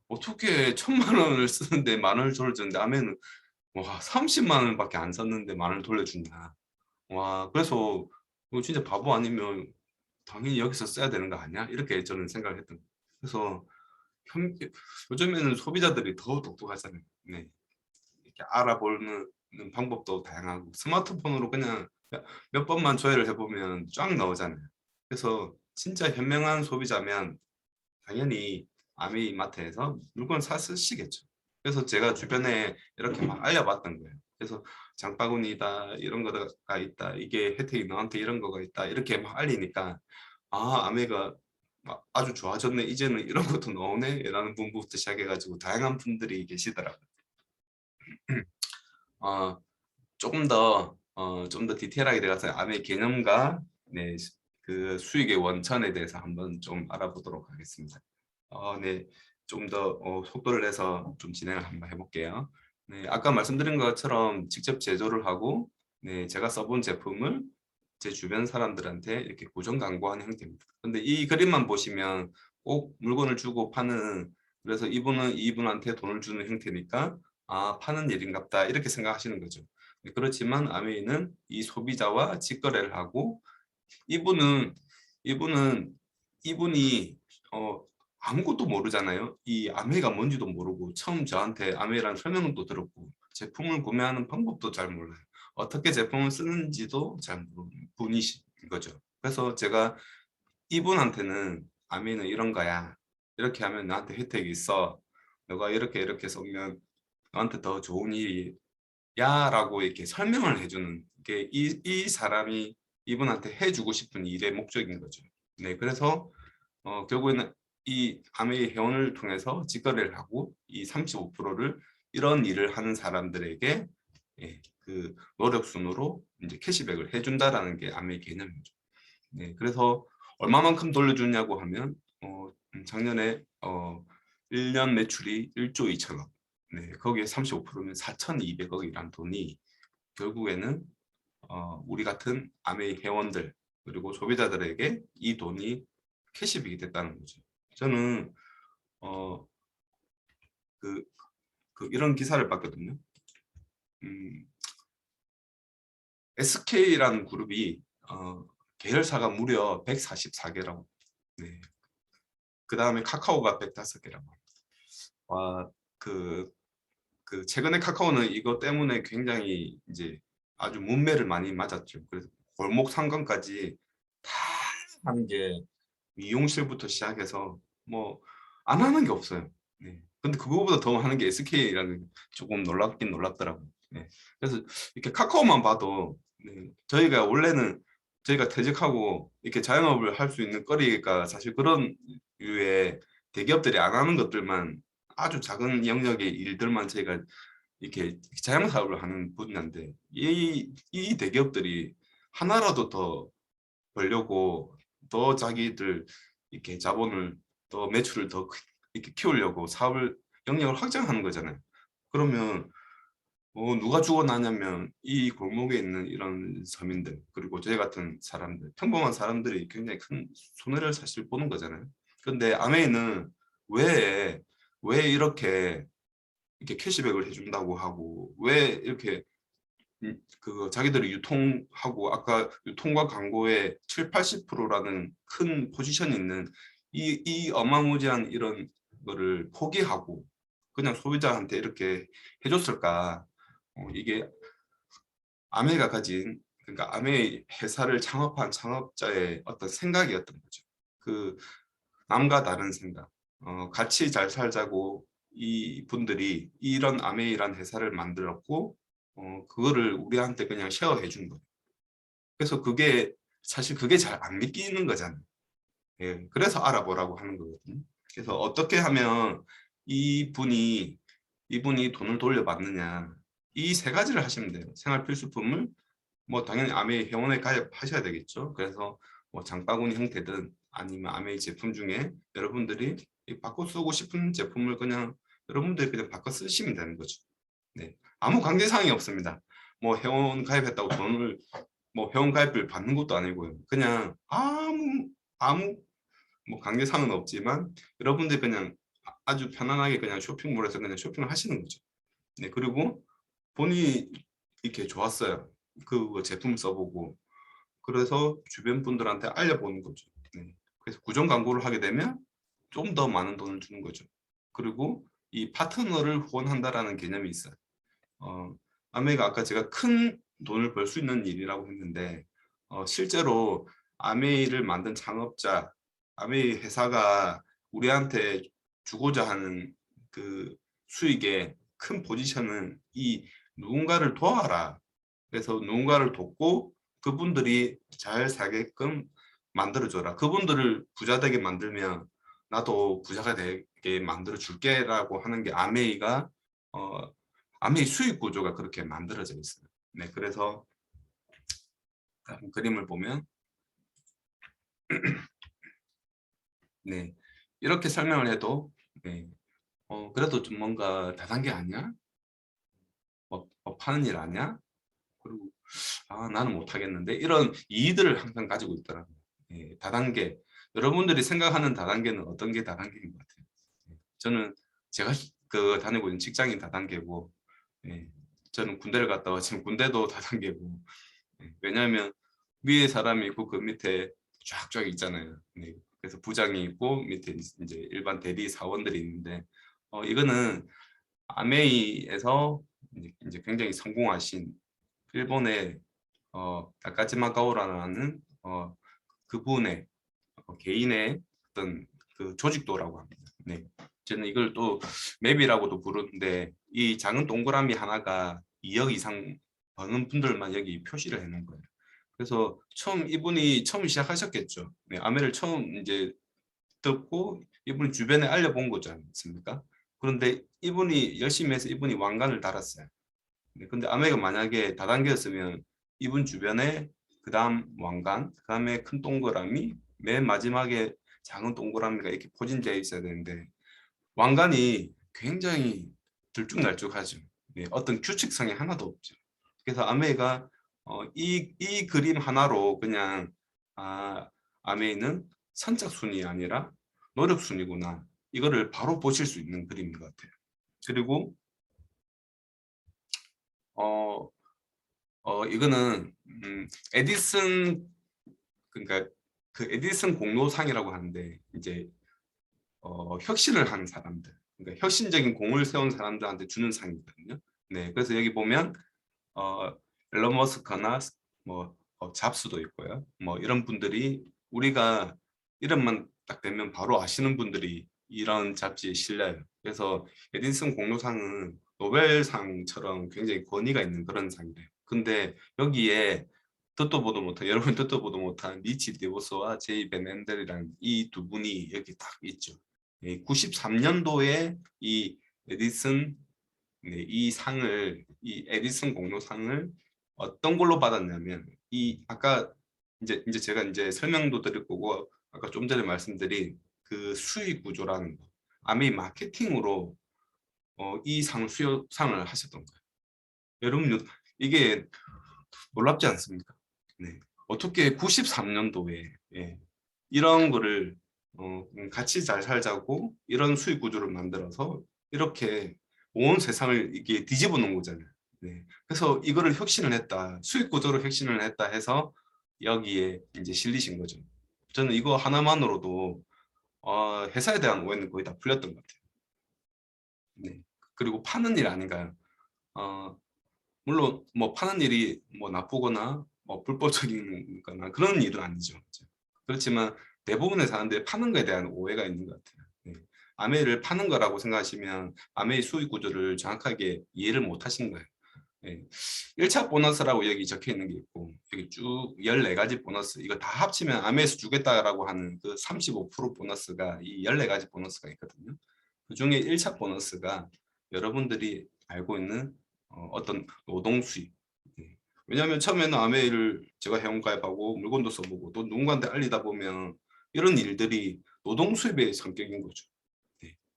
어떻게 1,000만 원을 쓰는데 10,000원을 돌려주는데 아메는 와 30만 원밖에 안 썼는데 10,000원을 돌려준다. 와, 그래서 이거 진짜 바보 아니면 당연히 여기서 써야 되는 거 아니야? 이렇게 저는 생각을 했던 거예요. 그래서 요즘에는 소비자들이 더 똑똑하잖아요. 네. 이렇게 알아보는 방법도 다양하고 스마트폰으로 그냥 몇 번만 조회를 해보면 쫙 나오잖아요. 그래서 진짜 현명한 소비자면 당연히 아미마트에서 물건 사 쓰시겠죠. 그래서 제가 주변에 이렇게 막 알려봤던 거예요. 그래서 장바구니다 이런 거가 있다. 이게 혜택이 너한테 이런 거가 있다. 이렇게 막 알리니까 아메가 아주 좋아졌네. 이제는 이런 것도 나오네. 라는 분부터 시작해가지고 다양한 분들이 계시더라고요. 어, 좀 더 디테일하게 들어가서 아메 개념과 네, 그 수익의 원천에 대해서 한번 좀 알아보도록 하겠습니다. 네, 좀 더 속도를 내서 좀 진행을 한번 해볼게요. 네, 아까 말씀드린 것처럼 직접 제조를 하고 네, 제가 써본 제품을 제 주변 사람들한테 이렇게 고정 광고하는 형태입니다. 근데 이 그림만 보시면 꼭 물건을 주고 파는 그래서 이분은 이분한테 돈을 주는 형태니까 파는 일인갑다 이렇게 생각하시는 거죠. 네, 그렇지만 아메이는 이 소비자와 직거래를 하고 이분은 이분은 이분이 어, 아무것도 모르잖아요. 이 아메가 뭔지도 모르고 처음 저한테 아메라는 설명도 들었고 제품을 구매하는 방법도 잘 몰라요. 어떻게 제품을 쓰는지도 잘 모르는 분이신 거죠. 그래서 제가 이분한테는 아메는 이런 거야. 이렇게 하면 나한테 혜택이 있어. 너가 이렇게 이렇게 쓰면 너한테 더 좋은 일이 야라고 이렇게 설명을 해주는 게 이 사람이 이분한테 해주고 싶은 일의 목적인 거죠. 네, 그래서 결국에는 이 아메이 회원을 통해서 직거래를 하고 이 35%를 이런 일을 하는 사람들에게 그 노력 순으로 이제 캐시백을 해준다라는 게 아메이 개념이죠. 네, 그래서 얼마만큼 돌려주냐고 하면 작년에 1년 매출이 1조 2천억. 네, 거기에 35%면 4,200억이란 돈이 결국에는 우리 같은 아메이 회원들 그리고 소비자들에게 이 돈이 캐시백이 됐다는 거죠. 저는 어, 그, 이런 기사를 봤거든요. 음, SK라는 그룹이 계열사가 무려 144개라고. 네. 그 다음에 카카오가 105개라고. 와, 그, 최근에 카카오는 이거 때문에 굉장히 이제 아주 문매를 많이 맞았죠. 그래서 골목 상권까지 다 하는 게 미용실부터 시작해서 뭐 안 하는 게 없어요. 네. 근데 그거보다 더 하는 게 SK라는 조금 놀랍긴 놀랍더라고요. 네. 그래서 이렇게 카카오만 봐도 저희가 원래는 저희가 퇴직하고 이렇게 자영업을 할 수 있는 거리가 사실 그런 류의 대기업들이 안 하는 것들만 아주 작은 영역의 일들만 저희가 이렇게 자영사업을 하는 분야인데 이 대기업들이 하나라도 더 벌려고 더 자기들 이렇게 자본을 더 매출을 더 이렇게 키우려고 사업을 영역을 확장하는 거잖아요. 그러면 누가 죽어나냐면 이 골목에 있는 이런 서민들 그리고 저희 같은 사람들 평범한 사람들이 굉장히 큰 손해를 사실 보는 거잖아요. 근데 아메이는 왜 이렇게 캐시백을 해준다고 하고 왜 이렇게 자기들이 유통하고 아까 유통과 광고에 7, 80%라는 큰 포지션이 있는 이 어마무지한 이런 거를 포기하고 그냥 소비자한테 이렇게 해줬을까? 이게 아메가 가진 그러니까 아메 회사를 창업한 창업자의 어떤 생각이었던 거죠. 그 남과 다른 생각, 같이 잘 살자고 이 분들이 이런 아메이란 회사를 만들었고 그거를 우리한테 그냥 쉐어해 준 거예요. 그래서 그게 사실 그게 잘 안 믿기는 거잖아요. 예, 그래서 알아보라고 하는 거거든요. 그래서 어떻게 하면 이분이 돈을 돌려받느냐. 이 세 가지를 하시면 돼요. 생활 필수품을 뭐 당연히 아메이 회원에 가입하셔야 되겠죠. 그래서 뭐 장바구니 형태든 아니면 아메이 제품 중에 여러분들이 바꿔 쓰고 싶은 제품을 그냥 여러분들이 그냥 바꿔 쓰시면 되는 거죠. 네, 아무 강제사항이 없습니다. 뭐 회원 가입했다고 돈을 뭐 회원 가입을 받는 것도 아니고요. 그냥 아무 뭐 강제사항은 없지만 여러분들 그냥 아주 편안하게 그냥 쇼핑몰에서 그냥 쇼핑을 하시는 거죠. 네, 그리고 본인이 이렇게 좋았어요. 그 제품 써보고 그래서 주변 분들한테 알려보는 거죠. 네. 그래서 구정 광고를 하게 되면 좀 더 많은 돈을 주는 거죠. 그리고 이 파트너를 후원한다라는 개념이 있어요. 어, 아메이가 아까 제가 큰 돈을 벌 수 있는 일이라고 했는데 실제로 아메이를 만든 창업자, 아메이 회사가 우리한테 주고자 하는 그 수익의 큰 포지션은 이 누군가를 도와라. 그래서 누군가를 돕고 그분들이 잘 살게끔 만들어줘라. 그분들을 부자 되게 만들면 나도 부자가 되게 만들어 줄게라고 하는 게 아메이가 어, 아메이 수익 구조가 그렇게 만들어져 있어요. 네, 그래서 다음 그림을 보면 네, 이렇게 설명을 해도 네, 그래도 좀 뭔가 다단계 아니야? 뭐 파는 일 아니야? 그리고 나는 못하겠는데 이런 이의들을 항상 가지고 있더라고요. 예, 다단계 여러분들이 생각하는 다단계는 어떤 게 다단계인 것 같아요. 예, 저는 제가 그 다니고 있는 직장인 다단계고 예, 저는 군대를 갔다 왔지만 군대도 다단계고 왜냐하면 위에 사람이 있고 그 밑에 쫙쫙 있잖아요. 네. 그래서 부장이 있고 밑에 이제 일반 대리 사원들이 있는데 이거는 아메이에서 이제 굉장히 성공하신 일본의 다카지마 가오라는 그분의 개인의 어떤 그 조직도라고 합니다. 네. 저는 이걸 또 맵이라고도 부르는데 이 작은 동그라미 하나가 2억 이상 버는 분들만 여기 표시를 해놓은 거예요. 그래서 이분이 처음 시작하셨겠죠. 네, 아메를 처음 이제 듣고 이분이 주변에 알려본 거지 않습니까? 그런데 이분이 열심히 해서 이분이 왕관을 달았어요. 네, 근데 아메가 만약에 다단계였으면 이분 주변에 그 다음 왕관, 그 다음에 큰 동그라미, 맨 마지막에 작은 동그라미가 이렇게 포진되어 있어야 되는데 왕관이 굉장히 들쭉날쭉하죠. 네, 어떤 규칙성이 하나도 없죠. 그래서 아메이가 이 그림 하나로 그냥 아메이는 선착순이 아니라 노력순이구나. 이거를 바로 보실 수 있는 그림인 것 같아요. 그리고 어, 이거는 에디슨 그러니까 그 에디슨 공로상이라고 하는데 이제 혁신을 한 사람들, 그러니까 혁신적인 공을 세운 사람들한테 주는 상이거든요. 네, 그래서 여기 보면 앨런 머스크나 뭐 잡스도 있고요. 뭐 이런 분들이 우리가 이름만 딱 대면 바로 아시는 분들이 이런 잡지에 실려요. 그래서 에디슨 공로상은 노벨상처럼 굉장히 권위가 있는 그런 상이래요. 근데 여기에 뜻도 보도 못한 여러분 뜻도 보도 못한 리치 디보스와 제이 벤 앤델이라는 이 두 분이 여기 딱 있죠. 93년도에 이 에디슨 네, 이 에디슨 공로상을 어떤 걸로 받았냐면 이 아까 이제 제가 이제 설명도 드릴 거고 아까 좀 전에 말씀드린 그 수익 구조라는 거 아메이 마케팅으로 이 상을 하셨던 거예요. 여러분 이게 놀랍지 않습니까? 네. 어떻게 93년도에 이런 거를 같이 잘 살자고 이런 수익 구조를 만들어서 이렇게 온 세상을 이게 뒤집어 놓은 거잖아요. 네. 그래서 이거를 혁신을 했다. 수익 구조로 혁신을 했다 해서 여기에 이제 실리신 거죠. 저는 이거 하나만으로도 회사에 대한 오해는 거의 다 풀렸던 것 같아요. 네. 그리고 파는 일 아닌가요? 어, 물론 뭐 파는 일이 뭐 나쁘거나 뭐 불법적인 거나 그런 일은 아니죠. 그렇죠? 그렇지만 대부분의 사람들이 파는 거에 대한 오해가 있는 것 같아요. 네. 아메이를 파는 거라고 생각하시면 아메이 수익 구조를 정확하게 이해를 못 하신 거예요. 네. 1차 보너스라고 여기 적혀 있는 게 있고 여기 쭉 14가지 보너스 이거 다 합치면 아메이에서 주겠다라고 하는 그 35% 보너스가 이 14가지 보너스가 있거든요. 그 중에 1차 보너스가 여러분들이 알고 있는 어떤 노동 수입. 왜냐하면 처음에는 아메이를 제가 회원가입하고 물건도 써보고 또 누군가한테 알리다 보면 이런 일들이 노동 수입의 성격인 거죠.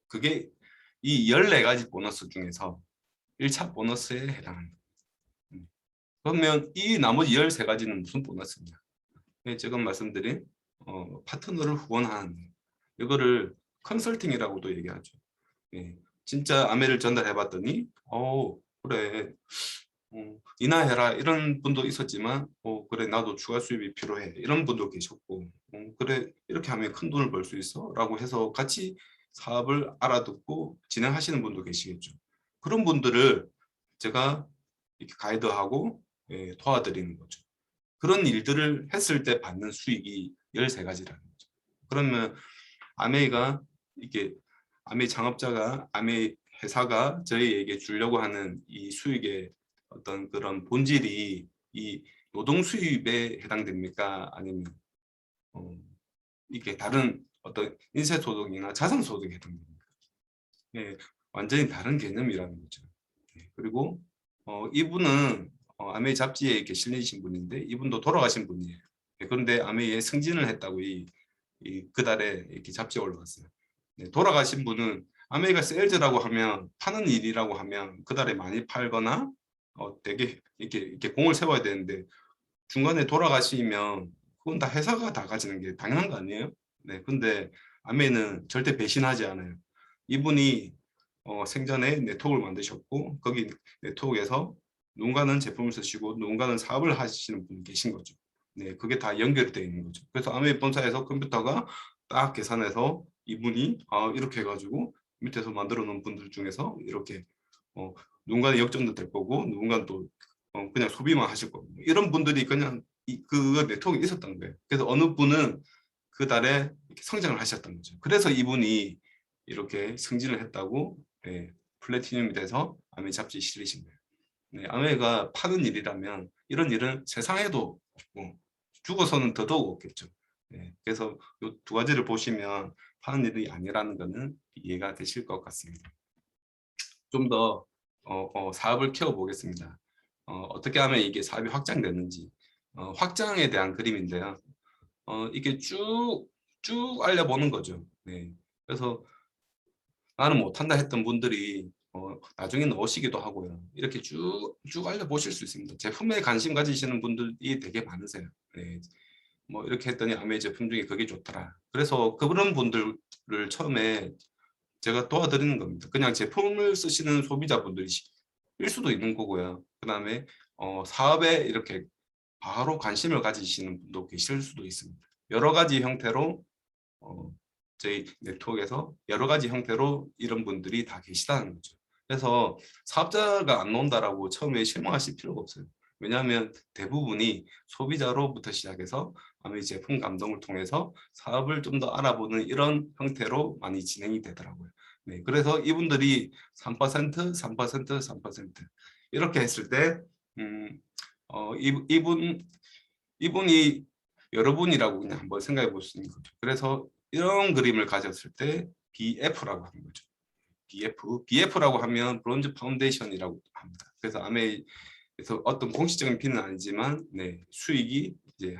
그게 이 14가지 보너스 중에서 1차 보너스에 해당합니다. 그러면 이 나머지 13가지는 무슨 보너스냐? 지금 말씀드린 파트너를 후원하는 이거를 컨설팅이라고도 얘기하죠. 진짜 아메를 전달해 봤더니 그래 인하해라 이런 분도 있었지만 그래 나도 추가 수입이 필요해 이런 분도 계셨고 그래 이렇게 하면 큰 돈을 벌 수 있어 라고 해서 같이 사업을 알아듣고 진행하시는 분도 계시겠죠. 그런 분들을 제가 이렇게 가이드하고 도와드리는 거죠. 그런 일들을 했을 때 받는 수익이 13가지라는 거죠. 그러면 아메이가 이게 아메이 창업자가 아메이 회사가 저희에게 주려고 하는 이 수익의 어떤 그런 본질이 이 노동 수입에 해당됩니까? 아니면 이게 다른 어떤 인쇄소득이나 자산소득에 해당됩니까? 완전히 다른 개념이라는 거죠. 그리고 이분은 아메이 잡지에 이렇게 실리신 분인데 이분도 돌아가신 분이에요. 그런데 아메이에 승진을 했다고 그달에 이렇게 잡지에 올라갔어요. 돌아가신 분은 아메이가 세일즈라고 하면 파는 일이라고 하면 그달에 많이 팔거나 되게 이렇게 공을 세워야 되는데 중간에 돌아가시면 그건 다 회사가 다 가지는 게 당연한 거 아니에요? 네, 근데 아메이는 절대 배신하지 않아요. 이분이 생전에 네트워크를 만드셨고 거기 네트워크에서 누군가는 제품을 쓰시고 누군가는 사업을 하시는 분이 계신 거죠. 네, 그게 다 연결되어 있는 거죠. 그래서 아메이 본사에서 컴퓨터가 딱 계산해서 이분이 이렇게 해가지고 밑에서 만들어 놓은 분들 중에서 이렇게 누군가는 역전도 될 거고 누군가는 또 그냥 소비만 하실 거고 이런 분들이 그냥 그 네트워크에 있었던 거예요. 그래서 어느 분은 그 달에 이렇게 성장을 하셨던 거죠. 그래서 이분이 이렇게 승진을 했다고 플래티늄이 돼서 아메이 잡지에 실리신 거예요. 아메이가 파는 일이라면 이런 일은 세상에도 없고 죽어서는 더더욱 없겠죠. 그래서 이 두 가지를 보시면 파는 일이 아니라는 것은 이해가 되실 것 같습니다. 좀 더 사업을 키워보겠습니다. 어떻게 하면 이게 사업이 확장되는지 확장에 대한 그림인데요. 이게 쭉 알려보는 거죠. 그래서 나는 못한다 했던 분들이 나중에는 오시기도 하고요. 이렇게 쭉 알려보실 수 있습니다. 제품에 관심 가지시는 분들이 되게 많으세요. 뭐 이렇게 했더니 아메이 제품 중에 그게 좋더라. 그래서 그런 분들을 처음에 제가 도와드리는 겁니다. 그냥 제품을 쓰시는 소비자분들일 수도 있는 거고요. 그 다음에 사업에 이렇게 바로 관심을 가지시는 분도 계실 수도 있습니다. 여러 가지 형태로 저희 네트워크에서 여러 가지 형태로 이런 분들이 다 계시다는 거죠. 그래서 사업자가 안 나온다라고 처음에 실망하실 필요가 없어요. 왜냐하면 대부분이 소비자로부터 시작해서 아메이 제품 감동을 통해서 사업을 좀 더 알아보는 이런 형태로 많이 진행이 되더라고요. 그래서 이분들이 3%, 3%, 3% 이렇게 했을 때 이분이 여러분이라고 그냥 한번 생각해 볼 수 있는 거죠. 그래서 이런 그림을 가졌을 때 BF라고 하는 거죠. BF라고 하면 브론즈 파운데이션이라고 합니다. 그래서 아메이에서 어떤 공식적인 비는 아니지만 수익이 이제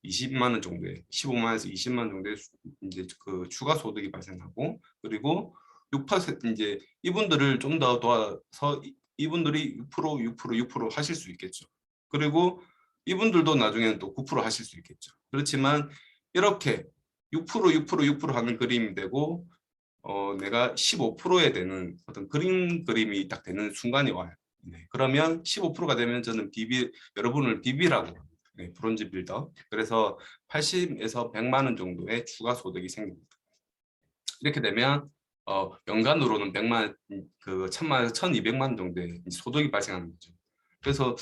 20만 원 정도의 15만 원에서 20만 원 정도의 이제 그 추가 소득이 발생하고 그리고 6% 이제 이분들을 좀 더 도와서 이분들이 6% 하실 수 있겠죠. 그리고 이분들도 나중에는 또 9% 하실 수 있겠죠. 그렇지만 이렇게 6% 하는 그림이 되고 내가 15%에 되는 어떤 그림이 딱 되는 순간이 와요. 그러면 15%가 되면 저는 여러분을 BB라고 합니다. 브론즈 빌더. 그래서 80에서 100만 원 정도의 추가 소득이 생깁니다. 이렇게 되면 연간으로는 100만 그 1000만에서 1200만 원 정도의 소득이 발생하는 거죠. 그래서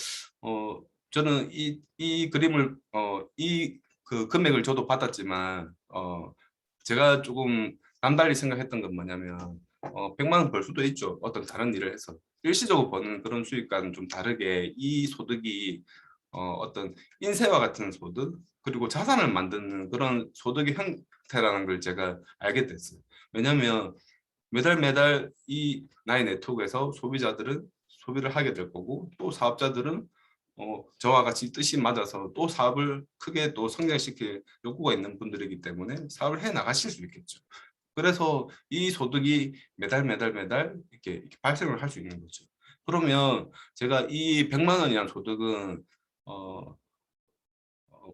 저는 이 그림을 이 그 금액을 저도 받았지만 제가 조금 남달리 생각했던 건 뭐냐면 100만 원 벌 수도 있죠. 어떤 다른 일을 해서 일시적으로 버는 그런 수익과는 좀 다르게 이 소득이 어떤 인쇄와 같은 소득 그리고 자산을 만드는 그런 소득의 형태라는 걸 제가 알게 됐어요. 왜냐하면 매달 이 나의 네트워크에서 소비자들은 소비를 하게 될 거고, 또 사업자들은 저와 같이 뜻이 맞아서 또 사업을 크게 또 성장시킬 욕구가 있는 분들이기 때문에 사업을 해 나가실 수 있겠죠. 그래서 이 소득이 매달 매달 매달 이렇게 발생을 할 수 있는 거죠. 그러면 제가 이 100만 원이란 소득은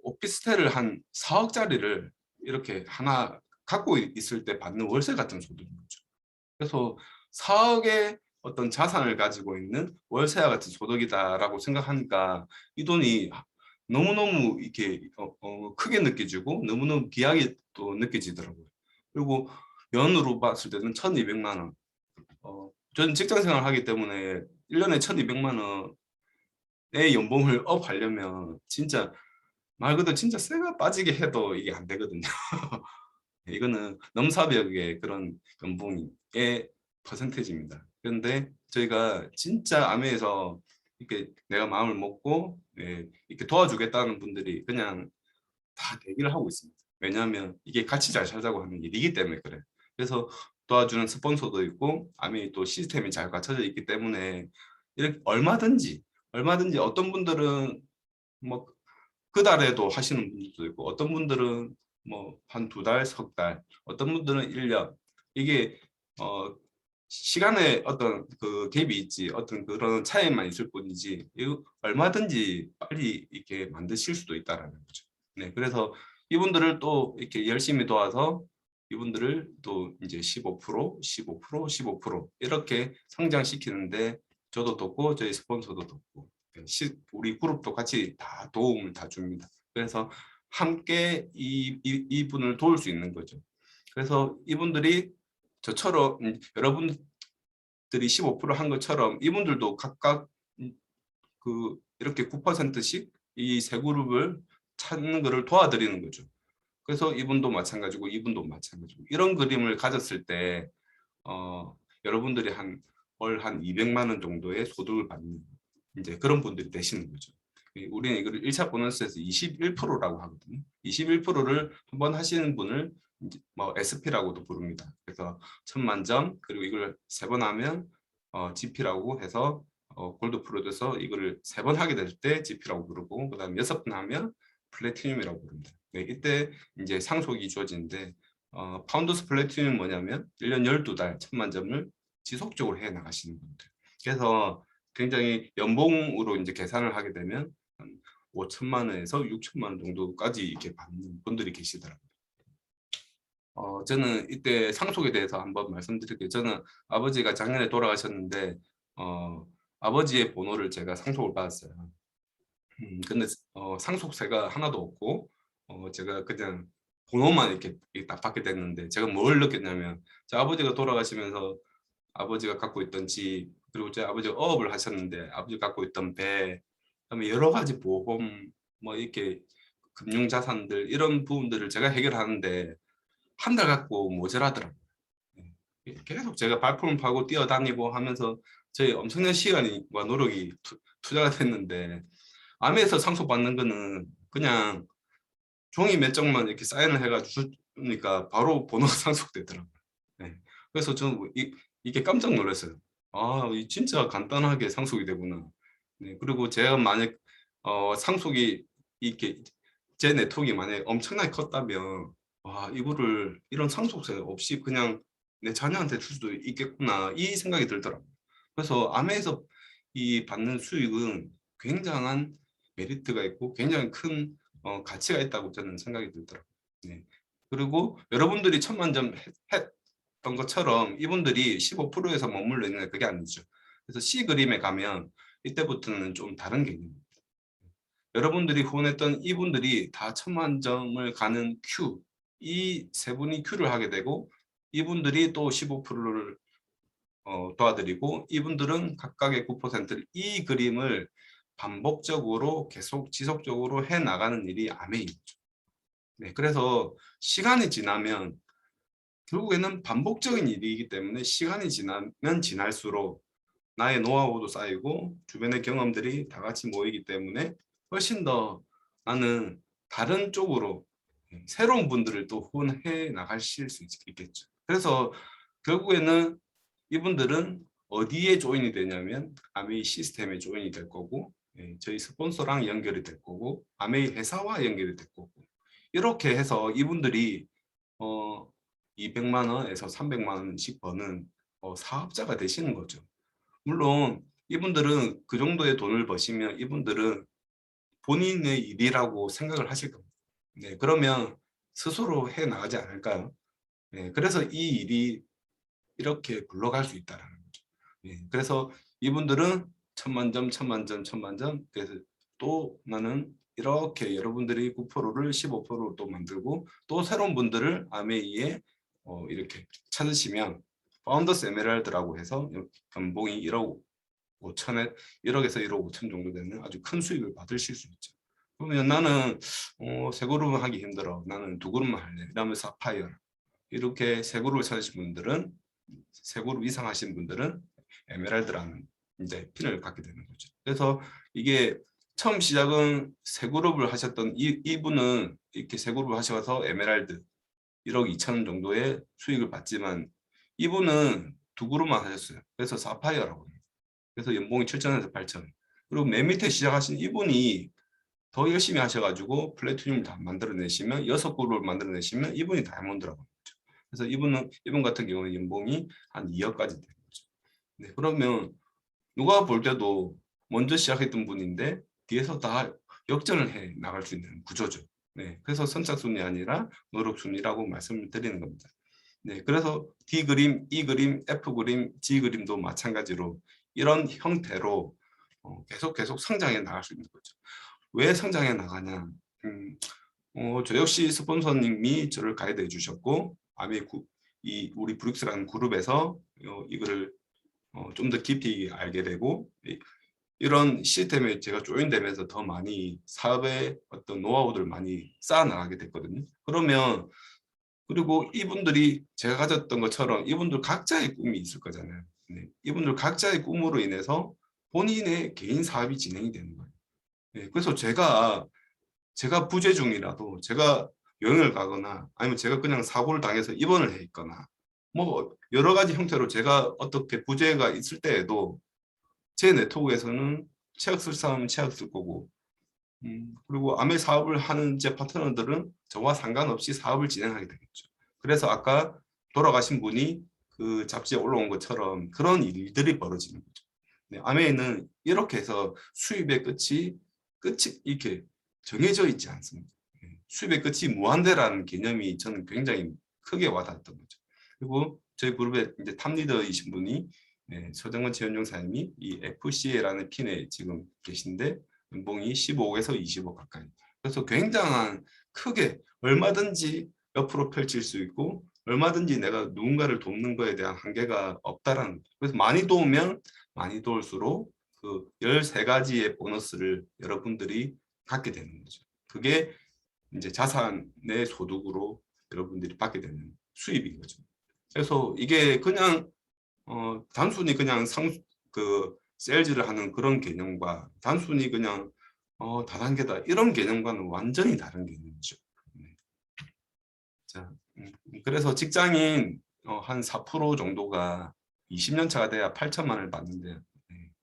오피스텔을 한 4억짜리를 이렇게 하나 갖고 있을 때 받는 월세 같은 소득인 거죠. 그래서 4억의 어떤 자산을 가지고 있는 월세와 같은 소득이다라고 생각하니까 이 돈이 너무너무 이렇게 크게 느껴지고 너무너무 귀하게 또 느껴지더라고요. 그리고 연으로 봤을 때는 1,200만 원. 저는 직장 생활을 하기 때문에 1년에 1,200만 원의 연봉을 업하려면 진짜 말 그대로 진짜 쇠가 빠지게 해도 이게 안 되거든요. 이거는 넘사벽의 그런 연봉의 퍼센테이지입니다. 그런데 저희가 진짜 아메에서 이렇게 내가 마음을 먹고 이렇게 도와주겠다는 분들이 그냥 다 대기를 하고 있습니다. 왜냐하면 이게 같이 잘 살자고 하는 일이기 때문에 그래요. 그래서 도와주는 스폰서도 있고 아메이 또 시스템이 잘 갖춰져 있기 때문에 이렇게 얼마든지 어떤 분들은 뭐 그 달에도 하시는 분들도 있고 어떤 분들은 뭐 한 2달, 석 달, 어떤 분들은 1년. 이게 시간에 어떤 그 갭이 있지 어떤 그런 차이만 있을 뿐이지 이거 얼마든지 빨리 이렇게 만드실 수도 있다라는 거죠. 네, 그래서 이분들을 또 이렇게 열심히 도와서 이분들을 또 이제 15%, 15%, 15% 이렇게 성장시키는데 저도 돕고 저희 스폰서도 돕고 우리 그룹도 같이 다 도움을 다 줍니다. 그래서 함께 이분을 도울 수 있는 거죠. 그래서 이분들이 저처럼 여러분들이 15%한 것처럼 이분들도 각각 그 이렇게 9%씩 이 세 그룹을 찾는 것을 도와드리는 거죠. 그래서 이분도 마찬가지고 이분도 마찬가지고 이런 그림을 가졌을 때 여러분들이 한 200만 원 정도의 소득을 받는 이제 그런 분들이 되시는 거죠. 우리는 이걸 1차 보너스에서 21%라고 하거든요. 21%를 한번 하시는 분을 이제 뭐 SP라고도 부릅니다. 그래서 1,000만 점 그리고 이걸 3번 하면 GP라고 해서 골드 프로 돼서 이거를 3번 하게 될 때 GP라고 부르고 그다음에 6번 하면 플래티늄이라고 부릅니다. 네, 이때 이제 상속이 주어지는데 파운더스 플래티늄은 뭐냐면 1년 12달 1,000만 점을 지속적으로 해 나가시는 분들. 그래서 굉장히 연봉으로 이제 계산을 하게 되면 한 5천만 원에서 6천만 원 정도까지 이렇게 받는 분들이 계시더라고요. 저는 이때 상속에 대해서 한번 말씀드릴게요. 저는 아버지가 작년에 돌아가셨는데 아버지의 번호를 제가 상속을 받았어요. 근데 상속세가 하나도 없고 제가 그냥 번호만 이렇게 딱 받게 됐는데 제가 뭘 느꼈냐면 제 아버지가 돌아가시면서 아버지가 갖고 있던 집 그리고 제 아버지가 어업을 하셨는데 아버지가 갖고 있던 배 그다음에 여러 가지 보험 뭐 이렇게 금융자산들 이런 부분들을 제가 해결하는데 한 달 갖고 모자라더라고요. 계속 제가 발품을 파고 뛰어다니고 하면서 저희 엄청난 시간과 노력이 투자가 됐는데 암에서 상속받는 거는 그냥 종이 몇 장만 이렇게 사인을 해가지고 주니까 바로 번호가 상속되더라고요. 네. 그래서 저는 이게 깜짝 놀랐어요. 아, 진짜 간단하게 상속이 되구나. 네. 그리고 제가 만약 상속이 이렇게 제 네트워크가 만약에 엄청나게 컸다면 와, 이거를 이런 상속세 없이 그냥 내 자녀한테 줄 수도 있겠구나 이 생각이 들더라고요. 그래서 암에서 이 받는 수익은 굉장한 메리트가 있고 굉장히 큰 가치가 있다고 저는 생각이 들더라고요. 네. 그리고 여러분들이 1,000만 점 했던 것처럼 이분들이 15%에서 머물러 있는 그게 아니죠. 그래서 C 그림에 가면 이때부터는 좀 다른 개념입니다. 여러분들이 후원했던 이분들이 다 1,000만 점을 가는 Q, 이 세 분이 Q를 하게 되고 이분들이 또 15%를 도와드리고 이분들은 각각의 9%를 이 그림을 반복적으로 계속 지속적으로 해 나가는 일이 아메이죠. 네, 그래서 시간이 지나면 결국에는 반복적인 일이기 때문에 시간이 지나면 지날수록 나의 노하우도 쌓이고 주변의 경험들이 다 같이 모이기 때문에 훨씬 더 나는 다른 쪽으로 새로운 분들을 또 후원해 나가실 수 있겠죠. 그래서 결국에는 이분들은 어디에 조인이 되냐면 아메이 시스템에 조인이 될 거고, 저희 스폰서랑 연결이 될 거고, 아메이 회사와 연결이 될 거고, 이렇게 해서 이분들이 200만 원에서 300만 원씩 버는 사업자가 되시는 거죠. 물론 이분들은 그 정도의 돈을 버시면 이분들은 본인의 일이라고 생각을 하실 겁니다. 네, 그러면 스스로 해 나가지 않을까요? 네, 그래서 이 일이 이렇게 굴러갈 수 있다는 거죠. 네, 그래서 이분들은 천만 점, 천만 점, 천만 점. 그래서 또 나는 이렇게 여러분들이 9%를 15%로 또 만들고 또 새로운 분들을 아메이에 이렇게 찾으시면 파운더스 에메랄드라고 해서 연봉이 1억 5천에 1억에서 1억 5천 정도 되는 아주 큰 수익을 받으실 수 있죠. 그러면 나는 세 그룹은 하기 힘들어. 나는 두 그룹만 할래. 이러면 사파이어. 이렇게 세 그룹을 찾으신 분들은 세 그룹 이상 하신 분들은 에메랄드라는 이제 핀을 갖게 되는 거죠. 그래서 이게 처음 시작은 세 그룹을 하셨던 이분은 이렇게 세 그룹을 하셔서 에메랄드 1억 2천 정도의 수익을 받지만 이분은 두 그룹만 하셨어요. 그래서 사파이어라고 해요. 그래서 연봉이 7천에서 8천. 그리고 맨 밑에 시작하신 이분이 더 열심히 하셔가지고 플래티늄을 다 만들어내시면 6그룹을 만들어내시면 이분이 다이아몬드라고 합니다. 그래서 이분 같은 경우는 연봉이 한 2억까지 되는 거죠. 네, 그러면 누가 볼 때도 먼저 시작했던 분인데 뒤에서 다 역전을 해 나갈 수 있는 구조죠. 네, 그래서 선착순이 아니라 노력순이라고 말씀을 드리는 겁니다. 네, 그래서 D 그림, E 그림, F 그림, G 그림도 마찬가지로 이런 형태로 계속 성장해 나갈 수 있는 거죠. 왜 성장해 나가냐? 저 역시 스폰서님이 저를 가이드해 주셨고, 우리 브룩스라는 그룹에서 이거를 좀 더 깊이 알게 되고, 이런 시스템에 제가 조인되면서 더 많이 사업의 어떤 노하우들을 많이 쌓아 나가게 됐거든요. 그러면 그리고 이분들이 제가 가졌던 것처럼 이분들 각자의 꿈이 있을 거잖아요. 네. 이분들 각자의 꿈으로 인해서 본인의 개인 사업이 진행이 되는 거예요. 네. 그래서 제가 부재 중이라도 제가 여행을 가거나 아니면 제가 그냥 사고를 당해서 입원을 해 있거나 뭐 여러 가지 형태로 제가 어떻게 부재가 있을 때에도 제 네트워크에서는 체약 쓸 사람은 체약 쓸 거고 그리고 아메 사업을 하는 제 파트너들은 저와 상관없이 사업을 진행하게 되겠죠. 그래서 아까 돌아가신 분이 그 잡지에 올라온 것처럼 그런 일들이 벌어지는 거죠. 네, 아메는 이렇게 해서 수입의 끝이 이렇게 정해져 있지 않습니다. 수입의 끝이 무한대라는 개념이 저는 굉장히 크게 와닿았던 거죠. 그리고 저희 그룹의 이제 탑리더이신 분이 서정원 최현종사님이 이 FCA라는 핀에 지금 계신데 연봉이 15억에서 20억 가까이. 그래서 굉장한 크게 얼마든지 옆으로 펼칠 수 있고 얼마든지 내가 누군가를 돕는 거에 대한 한계가 없다라는 거죠. 그래서 많이 도우면 많이 도울수록 그 13가지의 보너스를 여러분들이 갖게 되는 거죠. 그게 이제 자산의 소득으로 여러분들이 받게 되는 수입인 거죠. 그래서 이게 그냥 단순히 그냥 그 세일즈를 하는 그런 개념과 단순히 그냥 다단계다 이런 개념과는 완전히 다른 개념이죠. 네. 자, 그래서 직장인 한 4% 정도가 20년 차가 돼야 8천만 원을 받는데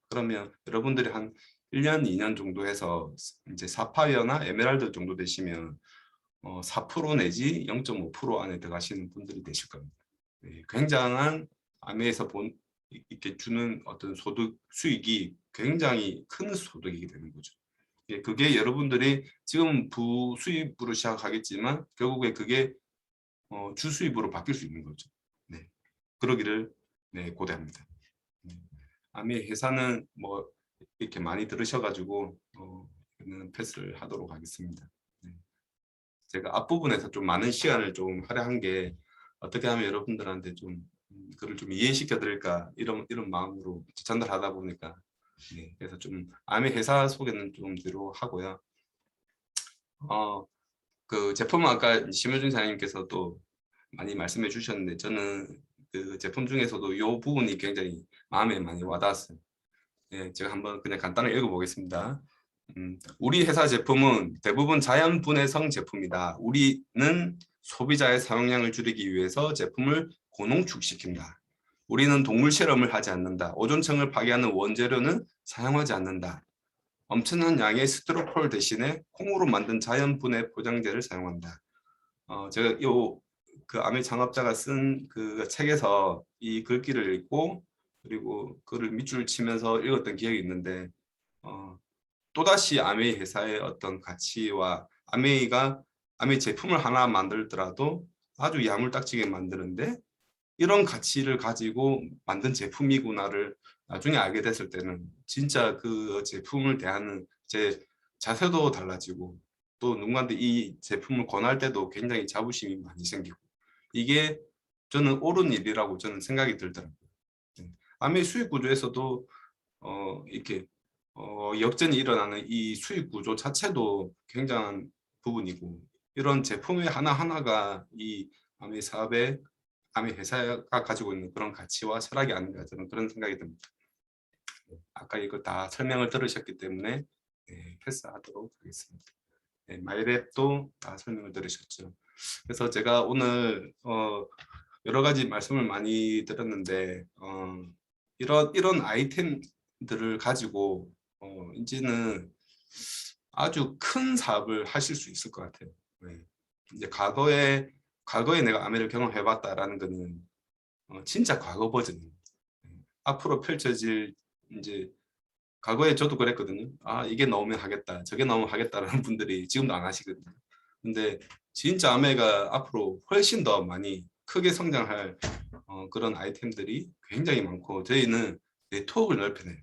그러면 여러분들이 한 1년, 2년 정도 해서 이제 사파이어나 에메랄드 정도 되시면 4% 내지 0.5% 안에 들어가시는 분들이 되실 겁니다. 네, 굉장한 아메에서 이렇게 주는 어떤 소득 수익이 굉장히 큰 소득이 되는 거죠. 그게 여러분들이 지금 부수입으로 시작하겠지만 결국에 그게 주수입으로 바뀔 수 있는 거죠. 네, 그러기를 고대합니다. 아메 회사는 뭐 이렇게 많이 들으셔가지고 패스를 하도록 하겠습니다. 네. 제가 앞부분에서 좀 많은 시간을 좀 할애한 게 어떻게 하면 여러분들한테 좀 그걸 좀 이해시켜 드릴까 이런 마음으로 전달하다 보니까 그래서 좀 아메 회사 소개는 좀 뒤로 하고요. 그 제품은 아까 심효준 사장님께서도 많이 말씀해 주셨는데 저는 그 제품 중에서도 이 부분이 굉장히 마음에 많이 와닿았어요. 제가 한번 그냥 간단하게 읽어보겠습니다. 우리 회사 제품은 대부분 자연 분해성 제품이다. 우리는 소비자의 사용량을 줄이기 위해서 제품을 고농축시킨다. 우리는 동물 실험을 하지 않는다. 오존층을 파괴하는 원재료는 사용하지 않는다. 엄청난 양의 스티로폴 대신에 콩으로 만든 자연 분해 포장재를 사용한다. 제가 그 아메 창업자가 쓴 그 책에서 이 글귀를 읽고 그리고 그를 밑줄 치면서 읽었던 기억이 있는데 또다시 아메이 회사의 어떤 가치와 아메이 제품을 하나 만들더라도 아주 야물딱지게 만드는데 이런 가치를 가지고 만든 제품이구나를 나중에 알게 됐을 때는 진짜 그 제품을 대하는 제 자세도 달라지고 또 누군가한테 이 제품을 권할 때도 굉장히 자부심이 많이 생기고 이게 저는 옳은 일이라고 저는 생각이 들더라고요. 아메 수익 구조에서도 이렇게 역전이 일어나는 이 수익 구조 자체도 굉장한 부분이고 이런 제품의 하나하나가 이 아메 사업의 아메 회사가 가지고 있는 그런 가치와 철학이 아닌가 저는 그런 생각이 듭니다. 아까 이거 다 설명을 들으셨기 때문에 패스하도록 하겠습니다. 마이랩도 다 설명을 들으셨죠. 그래서 제가 오늘 여러 가지 말씀을 많이 들었는데 이런 아이템들을 가지고 이제는 아주 큰 사업을 하실 수 있을 것 같아요. 이제 과거에 내가 아메를 경험해봤다라는 거는 진짜 과거 버전입니다. 앞으로 펼쳐질 이제 과거에 저도 그랬거든요. 아 이게 나오면 하겠다, 저게 나오면 하겠다라는 분들이 지금도 안 하시거든요. 근데 진짜 아메가 앞으로 훨씬 더 많이 크게 성장할 그런 아이템들이 굉장히 많고 저희는 네트워크를 넓혀내요.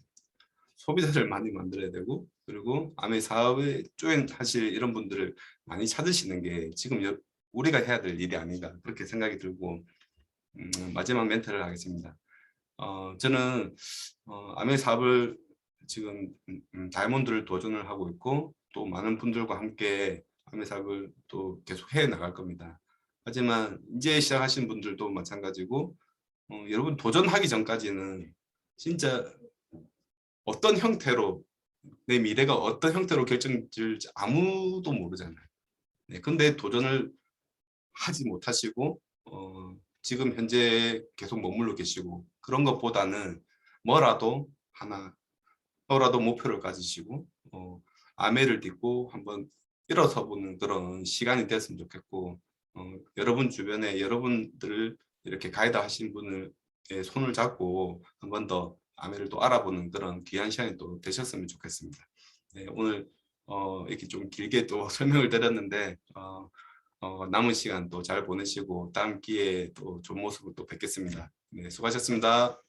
소비자를 많이 만들어야 되고 그리고 아메 사업에 조인하실 이런 분들을 많이 찾으시는 게 지금 우리가 해야 될 일이 아닌가 그렇게 생각이 들고 마지막 멘트를 하겠습니다. 저는 아메 사업을 지금 다이아몬드를 도전을 하고 있고 또 많은 분들과 함께 아메 사업을 또 계속 해 나갈 겁니다. 하지만 이제 시작하신 분들도 마찬가지고 여러분 도전하기 전까지는 진짜 어떤 형태로 내 미래가 어떤 형태로 결정될지 아무도 모르잖아요. 근데 도전을 하지 못하시고 지금 현재 계속 머물러 계시고 그런 것보다는 뭐라도 목표를 가지시고 아메를 딛고 한번 일어서 보는 그런 시간이 됐으면 좋겠고 여러분 주변에 여러분들을 이렇게 가이드 하신 분을 손을 잡고 한 번 더 아메를 또 알아보는 그런 귀한 시간이 또 되셨으면 좋겠습니다. 오늘 이렇게 좀 길게 또 설명을 드렸는데 남은 시간 또 잘 보내시고 다음 기회에 또 좋은 모습으로 또 뵙겠습니다. 수고하셨습니다.